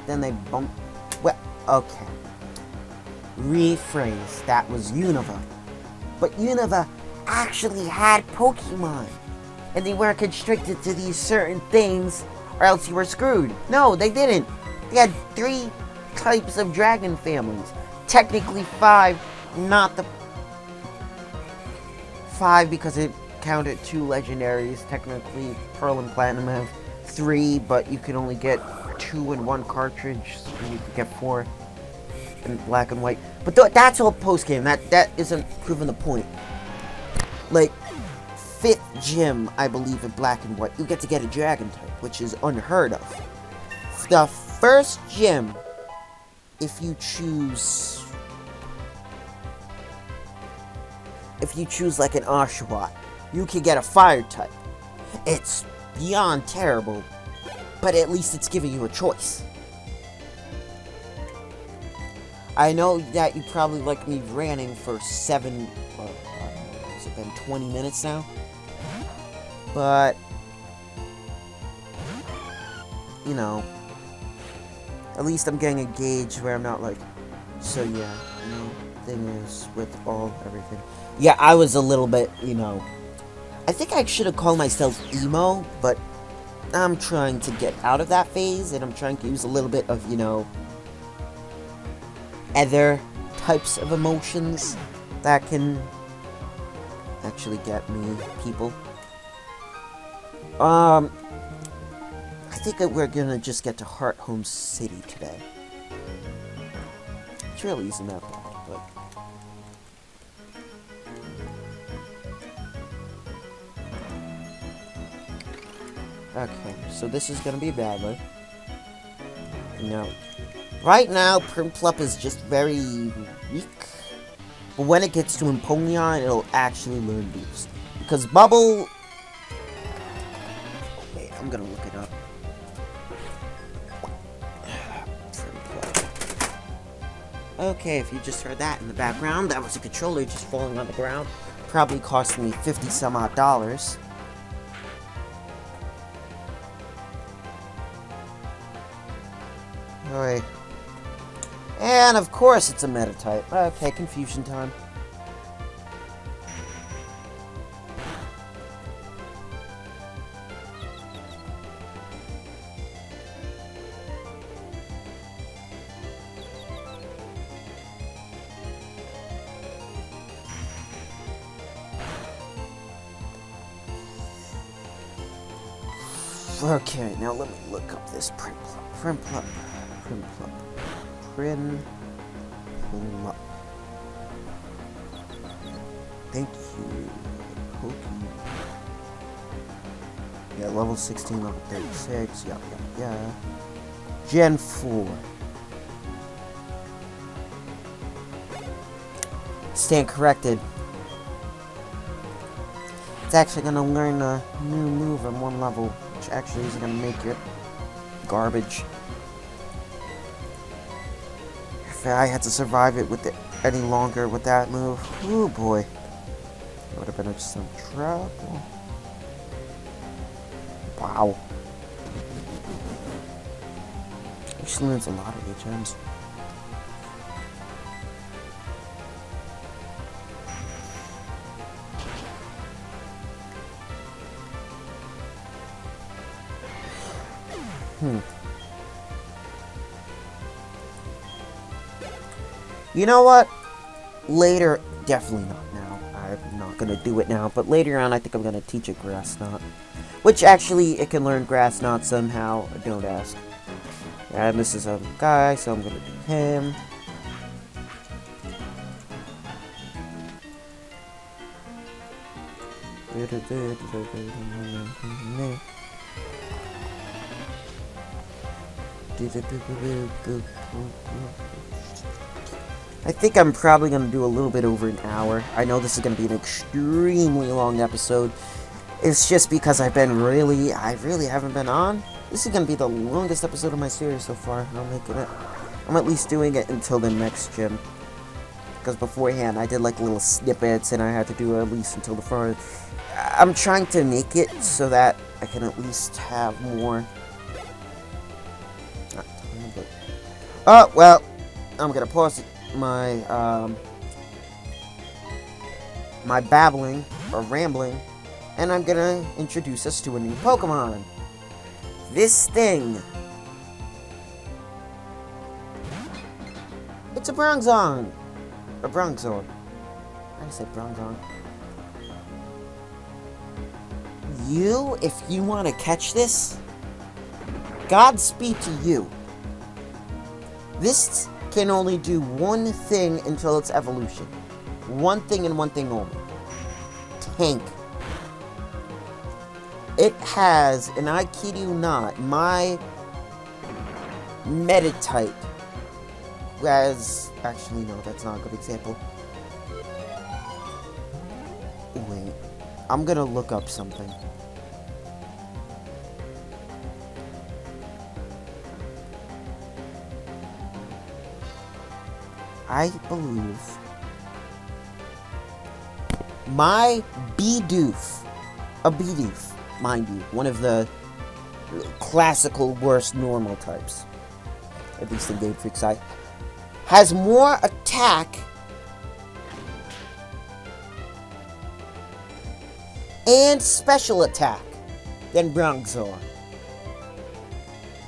Then they bumped... Well, okay. Rephrase. That was Unova. But Unova actually had Pokemon. And they weren't constricted to these certain things, or else you were screwed. No, they didn't. They had 3 types of dragon families. Technically 5, not the... 5 because it counted 2 legendaries. Technically, Pearl and Platinum have 3, but you can only get 2 in 1 cartridge, so you could get 4 in Black and White. But that's all post-game. That isn't proving the point. Like, 5th gym, I believe, in Black and White, you get to get a Dragon type, which is unheard of. The first gym, if you choose like an Oshawott, you can get a Fire type. It's beyond terrible, but at least it's giving you a choice. I know that you probably like me ranting for 7, has it been 20 minutes now? But, you know, at least I'm getting a gauge where I'm not like, so yeah, you know, thing is, with everything. Yeah, I was a little bit, you know, I think I should have called myself emo, but I'm trying to get out of that phase, and I'm trying to use a little bit of, you know, other types of emotions that can actually get me people. I think that we're gonna just get to Heart Home City today. It really isn't that bad, but... Okay, so this is gonna be a bad one. No. Right now, Prinplup is just very weak. But when it gets to Empoleon, it'll actually learn Boost. Because Bubble... Wait, I'm gonna look it up. Okay, if you just heard that in the background, that was a controller just falling on the ground. Probably cost me 50 some odd dollars. Alright. And of course it's a meta type. Okay, confusion time. Okay, now let me look up this Prinplup. Thank you. Pokemon. Yeah, level 16, level 36. Yeah. Gen 4. Stand corrected. It's actually gonna learn a new move in one level, which actually is gonna make it garbage. If I had to survive it with it any longer with that move, oh boy, it would have been just some trouble. Wow. Actually learns a lot of HMs. You know what? Later, definitely not now. I'm not gonna do it now, but later on I think I'm gonna teach it Grass Knot. Which actually, it can learn Grass Knot somehow, don't ask. And this is a guy, so I'm gonna do him. I think I'm probably going to do a little bit over an hour. I know this is going to be an extremely long episode. It's just because I really haven't been on. This is going to be the longest episode of my series so far. I'm at least doing it until the next gym. Because beforehand, I did like little snippets and I had to do it at least until the front. I'm trying to make it so that I can at least have more. Oh, well, I'm going to pause my my babbling or rambling, and I'm gonna introduce us to a new Pokemon. This thing. It's a Bronzong. A Bronzor. I said Bronzong. You, if you want to catch this, Godspeed to you. This can only do one thing until its evolution. One thing and one thing only. Tank. It has, and I kid you not, my Metatype as... Actually, no, that's not a good example. Wait. I'm gonna look up something. I believe my Bidoof, a Bidoof, mind you, one of the classical worst normal types, at least in Game Freak side, has more attack and special attack than Bronzor.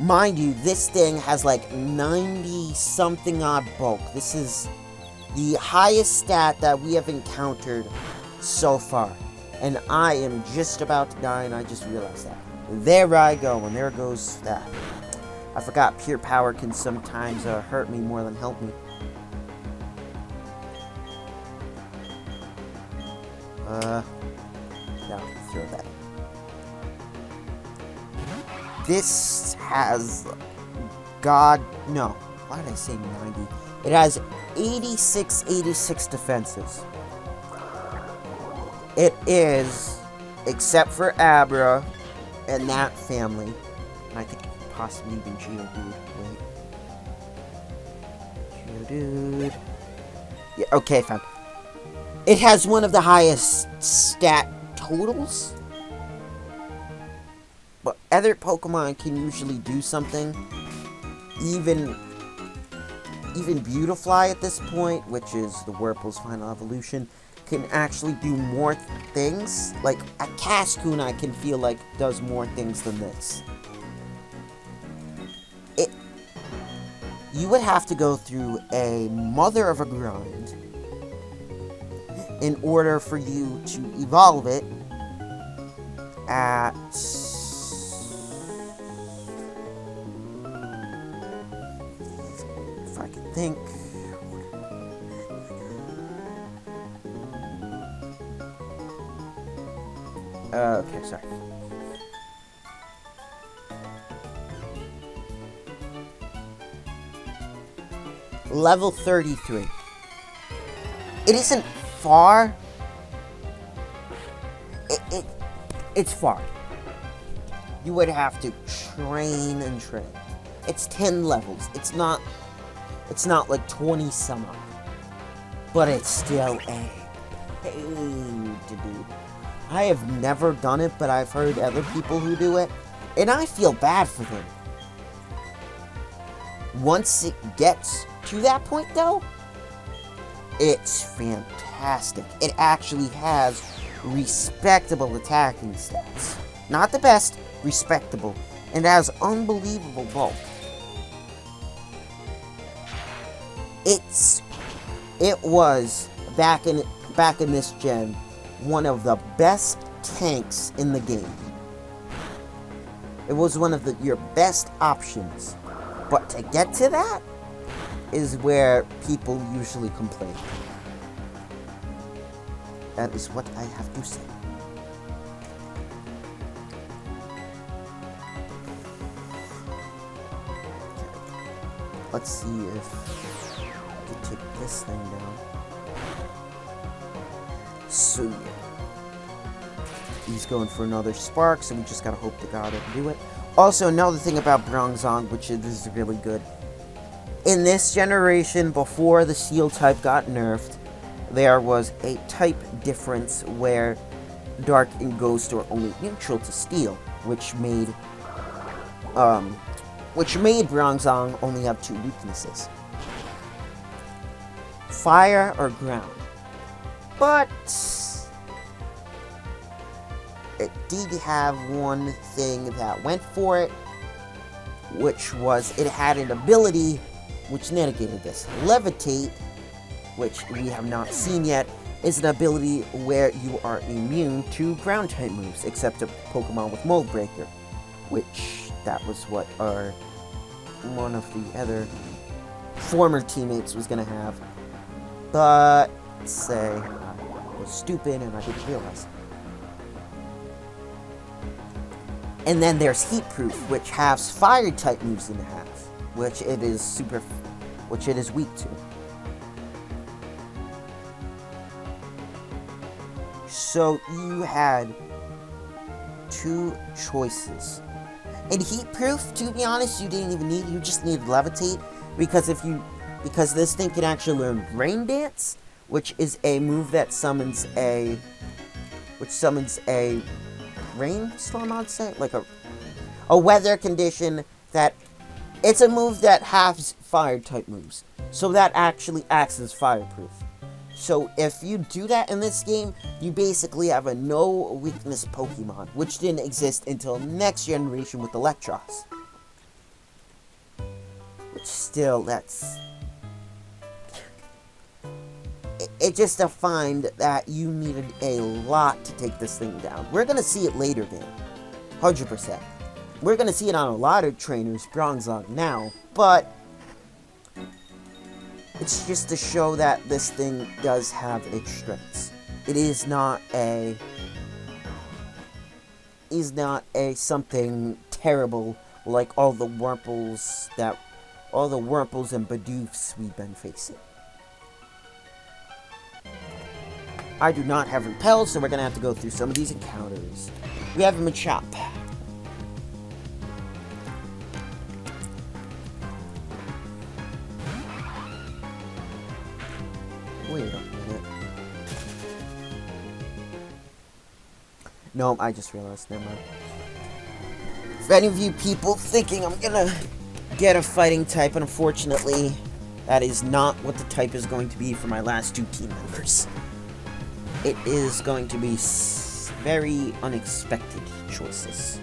Mind you, this thing has like 90-something odd bulk. This is the highest stat that we have encountered so far. And I am just about to die, and I just realized that. There I go, and there goes that. I forgot pure power can sometimes hurt me more than help me. No, throw that. This has no. Why did I say 90? It has 86 defenses. It is, except for Abra and that family, and I think possibly even Geodude. Wait. Geodude. Yeah, okay, fine. It has one of the highest stat totals. But other Pokemon can usually do something. Even Beautifly at this point, which is the Whirlpool's final evolution, can actually do more things. Like a Cascoon, I can feel like does more things than this. You would have to go through a mother of a grind in order for you to evolve it at... If I can think... Okay, sorry. Level 33. It isn't far. It's far. You would have to train and train. It's 10 levels. It's not like 20 some odd. But it's still a pain to do. I have never done it, but I've heard other people who do it, and I feel bad for them. Once it gets to that point, though, it's fantastic. It actually has respectable attacking stats. Not the best, respectable. And it has unbelievable bulk. It was, back in this gen, one of the best tanks in the game. It was one of your best options. But to get to that is where people usually complain. That is what I have to say. Let's see if we can take this thing down. So yeah. He's going for another spark, so we just gotta hope to God it'll do it. Also, another thing about Bronzong, which is really good. In this generation, before the Steel type got nerfed, there was a type difference where Dark and Ghost were only neutral to Steel, which made Bronzong only have 2 weaknesses: fire or ground. But it did have one thing that went for it, which was it had an ability which negated this. Levitate, which we have not seen yet, is an ability where you are immune to ground type moves, except a Pokemon with Mold Breaker, which that was what one of the other former teammates was gonna have. But say I was stupid and I didn't realize. And then there's Heat Proof, which has fire type moves in half, which it is weak to. So you had 2 choices. In Heat Proof, to be honest, you didn't even need. You just needed Levitate, because this thing can actually learn Rain Dance, which is a move that summons a rainstorm, I'd say, like a weather condition. That it's a move that has fire type moves, so that actually acts as fireproof. So if you do that in this game, you basically have a no weakness Pokemon, which didn't exist until next generation with Electros. Which still, it just defined that you needed a lot to take this thing down. We're gonna see it later then, 100%. We're gonna see it on a lot of trainers, Bronzong now, but it's just to show that this thing does have its strengths. It is not a something terrible like all the Wurmples and Bidoofs we've been facing. I do not have Repel, so we're gonna have to go through some of these encounters. We have a Machop. Wait a minute. No, I just realized. Never mind. For any of you people thinking I'm gonna get a fighting type, unfortunately, that is not what the type is going to be for my last 2 team members. It is going to be very unexpected choices.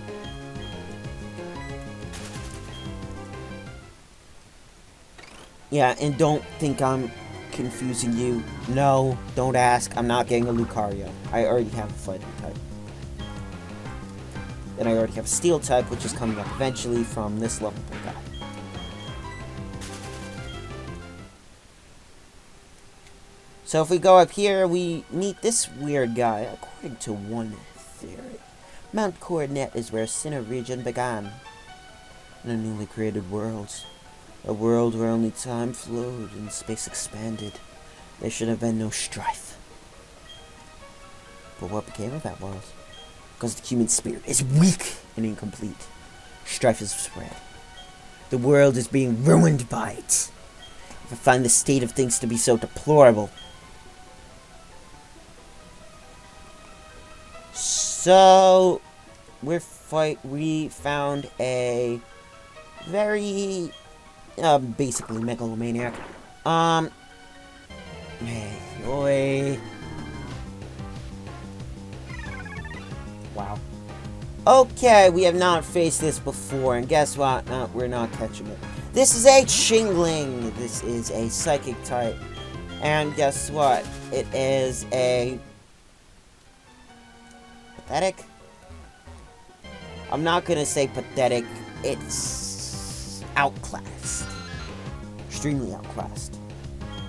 Yeah, and don't think I'm confusing you. No, don't ask. I'm not getting a Lucario. I already have a fighting type. And I already have a Steel type, which is coming up eventually from this lovable guy. So if we go up here, we meet this weird guy, according to one theory. Mount Coronet is where Sinnoh region began. In a newly created world. A world where only time flowed and space expanded. There should have been no strife. But what became of that world? Because the human spirit is weak and incomplete. Strife is spread. The world is being ruined by it. If I find the state of things to be so deplorable. So, we found a very, basically megalomaniac. Hey, oi. Wow. Okay, we have not faced this before, and guess what? No, we're not catching it. This is a Chingling. This is a psychic type. And guess what? It is a... pathetic? I'm not gonna say pathetic. It's... outclassed. Extremely outclassed.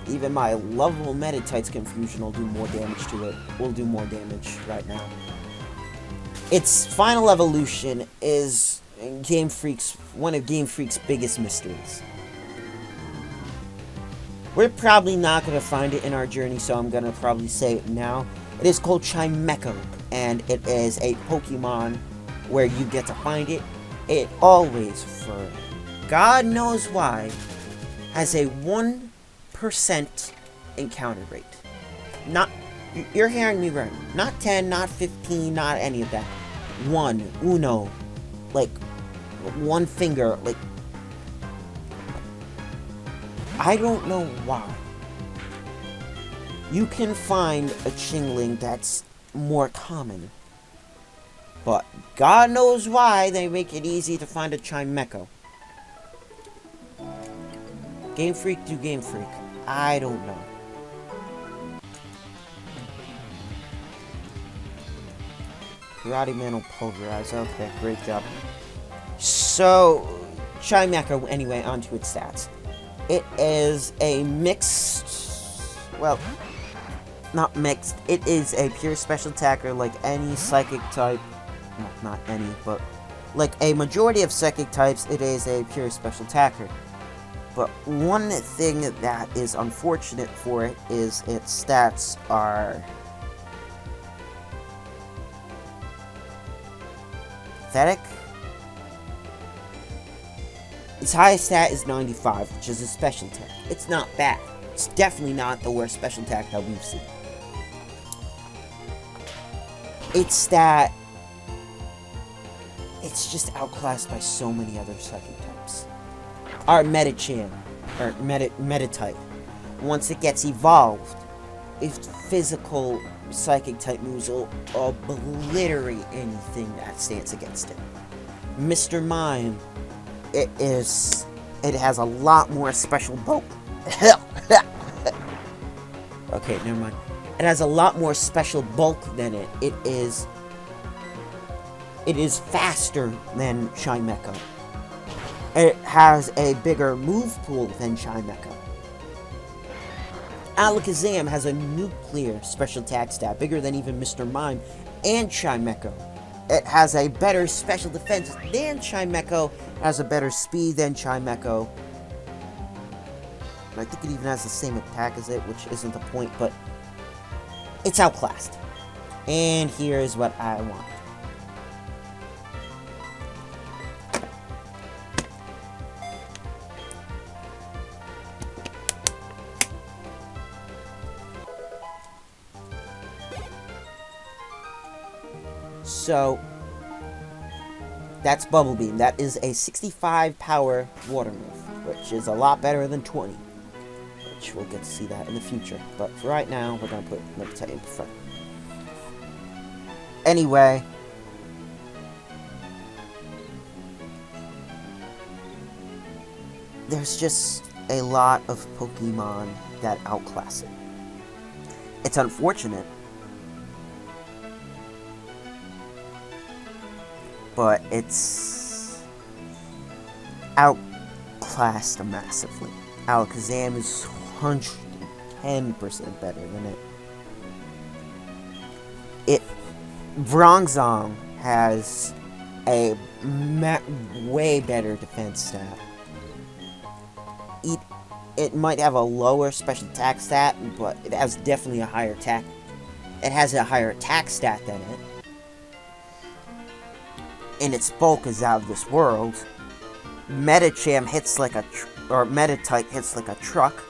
Even my lovable Meditite's Confusion will do more damage to it. Will do more damage right now. Its final evolution is one of Game Freak's biggest mysteries. We're probably not going to find it in our journey, so I'm going to probably say it now. It is called Chimecho, and it is a Pokemon where you get to find it. It always, for God knows why, has a 1% encounter rate. You're hearing me right. Not 10, not 15, not any of that. 1, uno, like, one finger, like, I don't know why. You can find a Chingling that's more common, but God knows why they make it easy to find a Chimecho. Game Freak do Game Freak. I don't know. Karate Man will pulverize. Okay, great job. So, Chimecho, anyway, onto its stats. It is a mixed... well, not mixed. It is a pure special attacker like any psychic type. Well, not any, but like a majority of psychic types, it is a pure special attacker. But one thing that is unfortunate for it is its stats are... pathetic. Its highest stat is 95, which is a special attack. It's not bad. It's definitely not the worst special attack that we've seen. Its stat... it's just outclassed by so many other psychic types. Our Medicham, or Meditite, once it gets evolved, its physical psychic type moves will obliterate anything that stands against it. Mr. Mime, it has a lot more special bulk. Okay, never mind. It has a lot more special bulk than it. It is faster than Chimecho. It has a bigger move pool than Chimecho. Alakazam has a nuclear special attack stat, bigger than even Mr. Mime and Chimecho. It has a better special defense than Chimecho, has a better speed than Chimecho. I think it even has the same attack as it, which isn't the point, but it's outclassed. And here's what I want. So, that's Bubble Beam. That is a 65 power water move, which is a lot better than 20. Which we'll get to see that in the future. But for right now, we're going to put Meditite in front. Anyway. There's just a lot of Pokemon that outclass it. It's unfortunate. But it's outclassed massively. Alakazam is 110% better than it. Bronzong has a way better defense stat. It might have a lower special attack stat, but it has definitely a higher attack. It has a higher attack stat than it. And its bulk is out of this world. Medicham hits like a Meditite hits like a truck.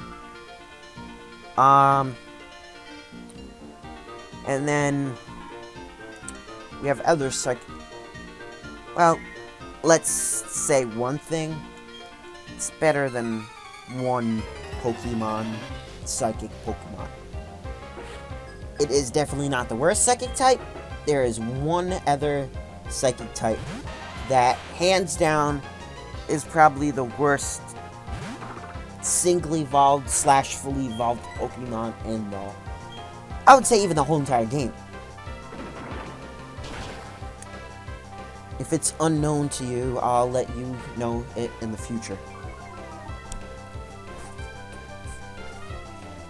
And then we have other well, let's say one thing. It's better than one Pokemon, Psychic Pokemon. It is definitely not the worst Psychic type. There is one other Psychic type that, hands down, is probably the worst single evolved / fully evolved Pokemon in I would say even the whole entire game. If it's unknown to you, I'll let you know it in the future.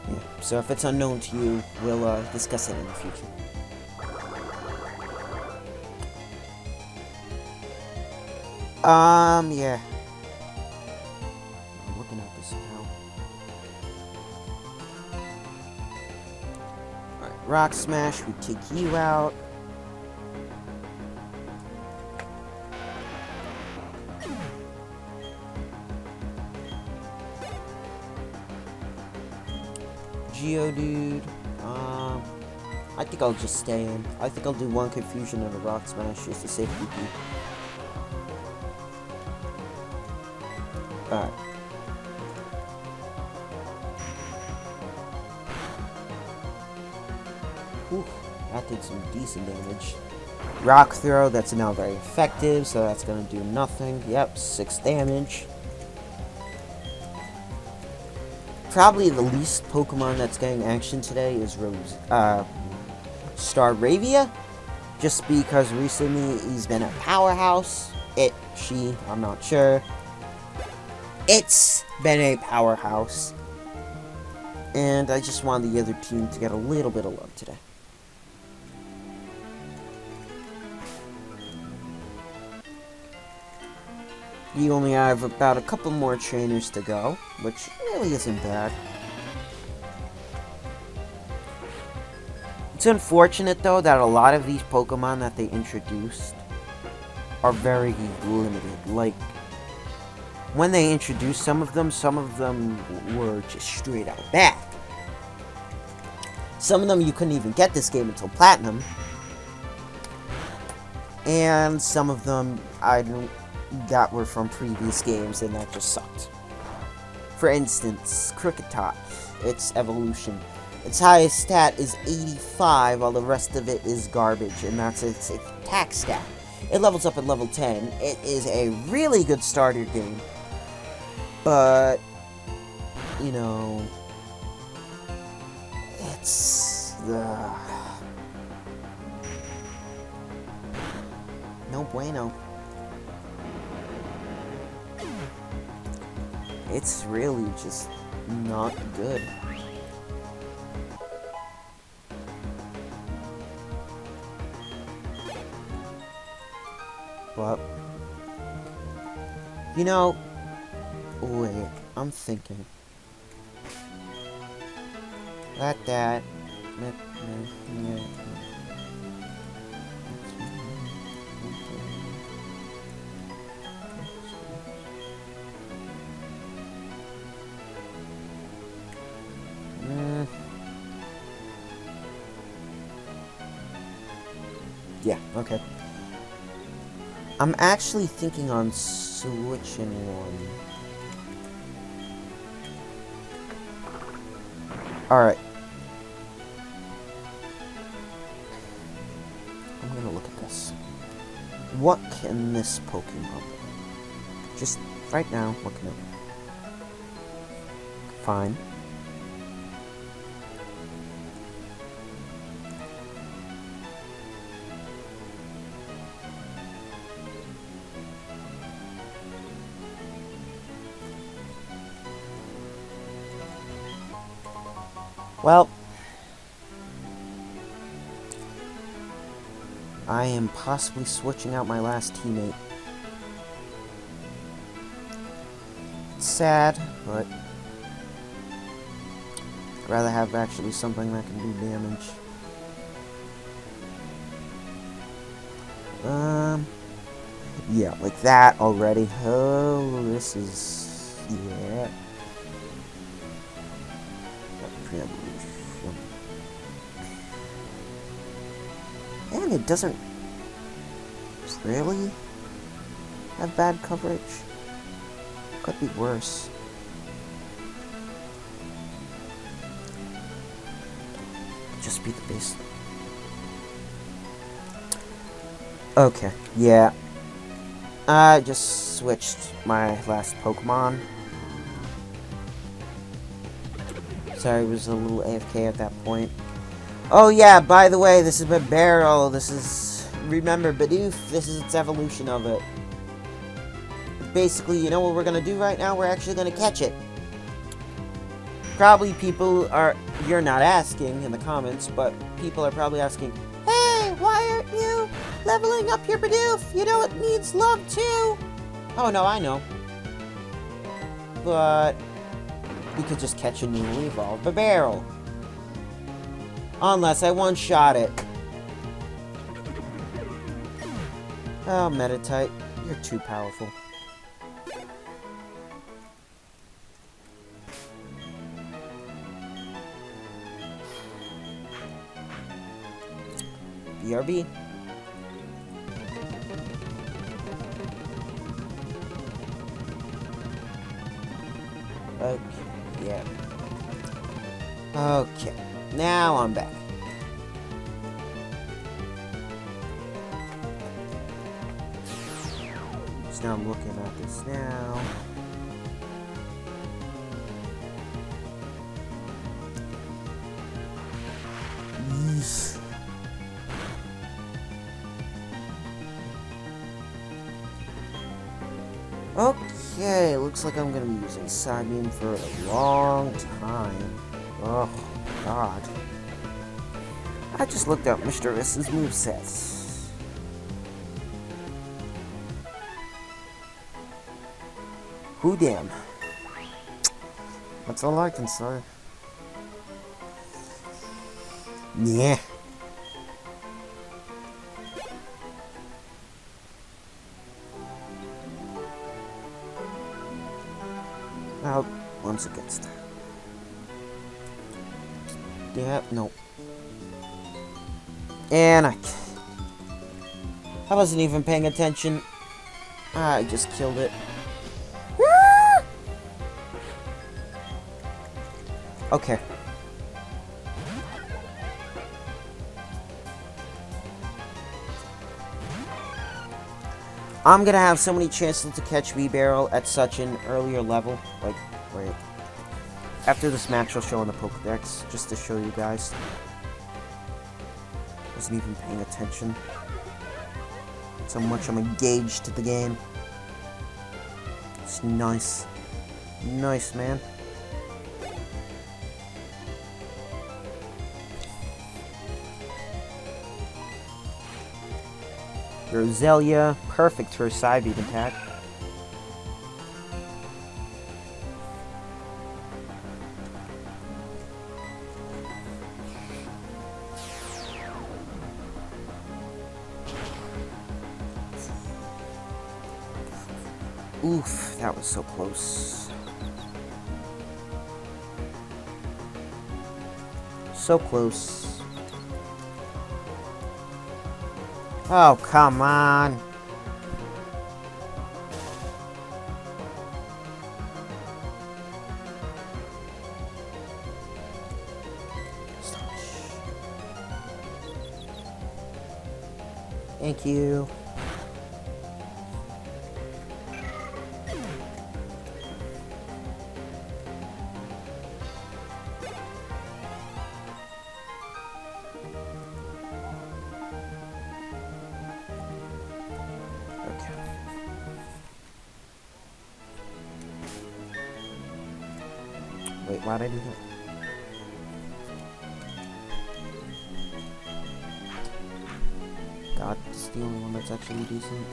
Yeah, so if it's unknown to you, we'll discuss it in the future. Yeah. I'm looking at this now. Alright, Rock Smash, we take you out. Geodude. I think I'll just stay in. I think I'll do one Confusion and a Rock Smash just to save PP. Alright. Ooh, that did some decent damage. Rock Throw, that's now very effective, so that's gonna do nothing. Yep, 6 damage. Probably the least Pokemon that's getting action today is Staravia, just because recently he's been a powerhouse. I'm not sure. It's been a powerhouse, and I just want the other team to get a little bit of love today. You only have about a couple more trainers to go, which really isn't bad. It's unfortunate, though, that a lot of these Pokemon that they introduced are very limited. Like, when they introduced some of them were just straight out bad. Some of them you couldn't even get this game until Platinum. And some of them that were from previous games, and that just sucked. For instance, Kricketot, its evolution. Its highest stat is 85, while the rest of it is garbage, and that's its attack stat. It levels up at level 10. It is a really good starter game. But, you know, it's no bueno. It's really just not good. But, you know, wait, I'm thinking. That. Yeah, okay. I'm actually thinking on switching one. Alright. I'm gonna look at this. What can this Pokemon do? Just right now, what can it do? Fine. Well, I am possibly switching out my last teammate. It's sad, but I'd rather have actually something that can do damage. Yeah, like that already. Oh, this is... yeah. And it doesn't really have bad coverage. Could be worse. Just be the base. Okay, yeah. I just switched my last Pokemon. Sorry, I was a little AFK at that point. Oh yeah, by the way, this is Bibarel. This is... remember, Bidoof, this is its evolution of it. Basically, you know what we're gonna do right now? We're actually gonna catch it. Probably people are... you're not asking in the comments, but people are probably asking, hey, why aren't you leveling up your Bidoof? You know it needs love too. Oh no, I know. But we could just catch a newly evolved Bibarel. Unless I one-shot it. Oh, Meditite, you're too powerful. BRB. Okay, yeah. Okay, now I'm back. So now I'm looking at this now. Yeesh. Okay, looks like I'm gonna be using Psybeam for a long time. Oh, God. I just looked up Mr. Viss's movesets. Who damn? That's all I can say. Yeah. Well, once it gets there. Yeah, no. And I wasn't even paying attention. I just killed it. Okay. I'm gonna have so many chances to catch Bibarel at such an earlier level. Like, wait. After this match, I'll show on the Pokedex, just to show you guys. Wasn't even paying attention. That's how much I'm engaged to the game. It's nice. Nice, man. Roselia, perfect for a Psybeam attack. Oof, that was so close. So close. Oh, come on. Thank you. Wait, why'd I do that? god, this is the only one that's actually decent.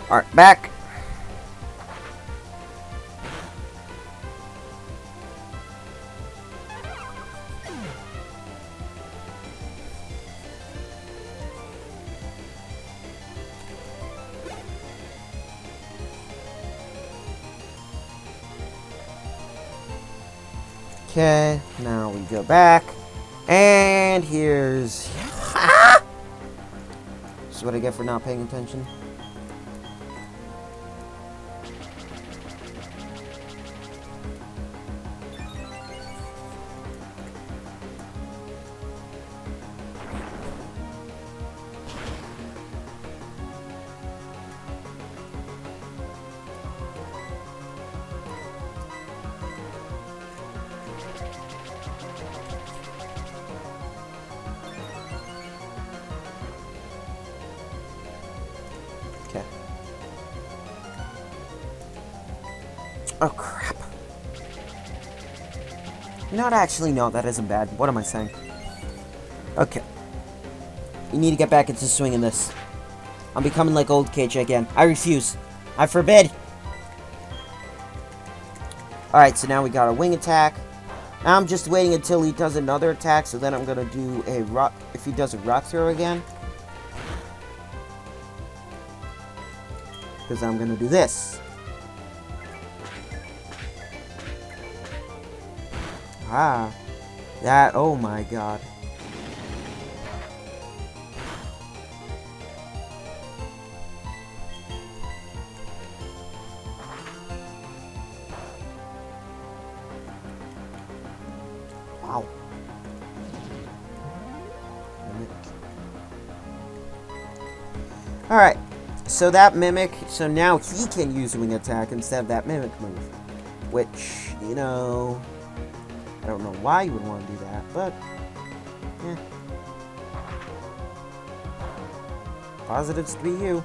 Alright, back. Okay, now we go back. And here's... This is what I get for not paying attention. Okay. Oh, crap. Not actually, no, that isn't bad. What am I saying? Okay. You need to get back into swinging this. I'm becoming like old KJ again. I refuse. I forbid. Alright, so now we got a wing attack. Now I'm just waiting until he does another attack, so then I'm gonna do a rock... If he does a rock throw again. Because I'm gonna do this. Ah. That, oh my god. Wow. Alright. So that Mimic, so now he can use Wing Attack instead of that Mimic move. Which, you know... I don't know why you would want to do that, but... yeah. Positives to be you.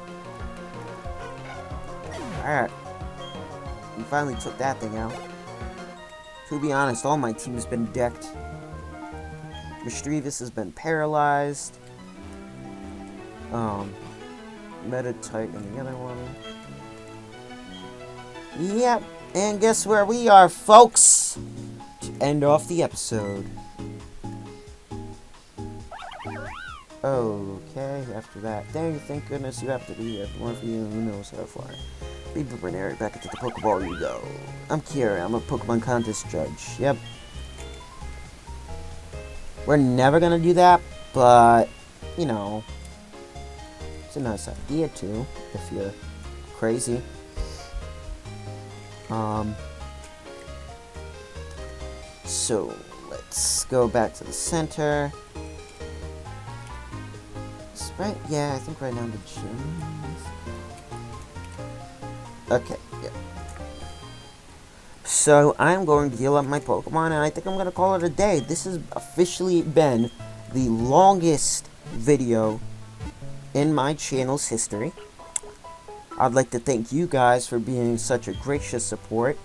Alright. We finally took that thing out. To be honest, all my team's been decked. Mischievous has been paralyzed. Meditite and the other one. Yep, and guess where we are, folks? To end off the episode. Okay, after that. Dang, thank goodness you have to be here. One for you, who knows how far. Be Bernary, back into the Pokeball you go. I'm Kira, I'm a Pokemon contest judge. Yep. We're never gonna do that, but, you know, it's a nice idea too, if you're crazy. So, let's go back to the center. It's right, yeah, I think right now the gym. Okay, yeah. So, I'm going to heal up my Pokemon, and I think I'm going to call it a day. This has officially been the longest video in my channel's history. I'd like to thank you guys for being such a gracious support,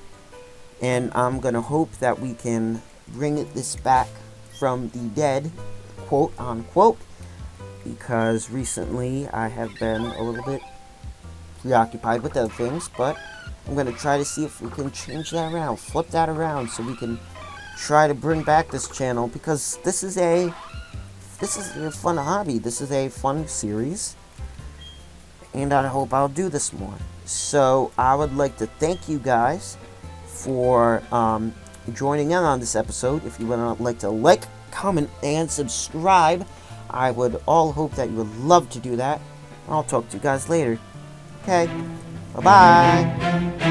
and I'm going to hope that we can bring this back from the dead, quote unquote, because recently I have been a little bit preoccupied with other things, but I'm going to try to see if we can change that around, flip that around, so we can try to bring back this channel, because this is a fun hobby, this is a fun series, and I hope I'll do this more. So, I would like to thank you guys for joining in on this episode. If you would like to like, comment, and subscribe, I would all hope that you would love to do that. I'll talk to you guys later. Okay, bye-bye.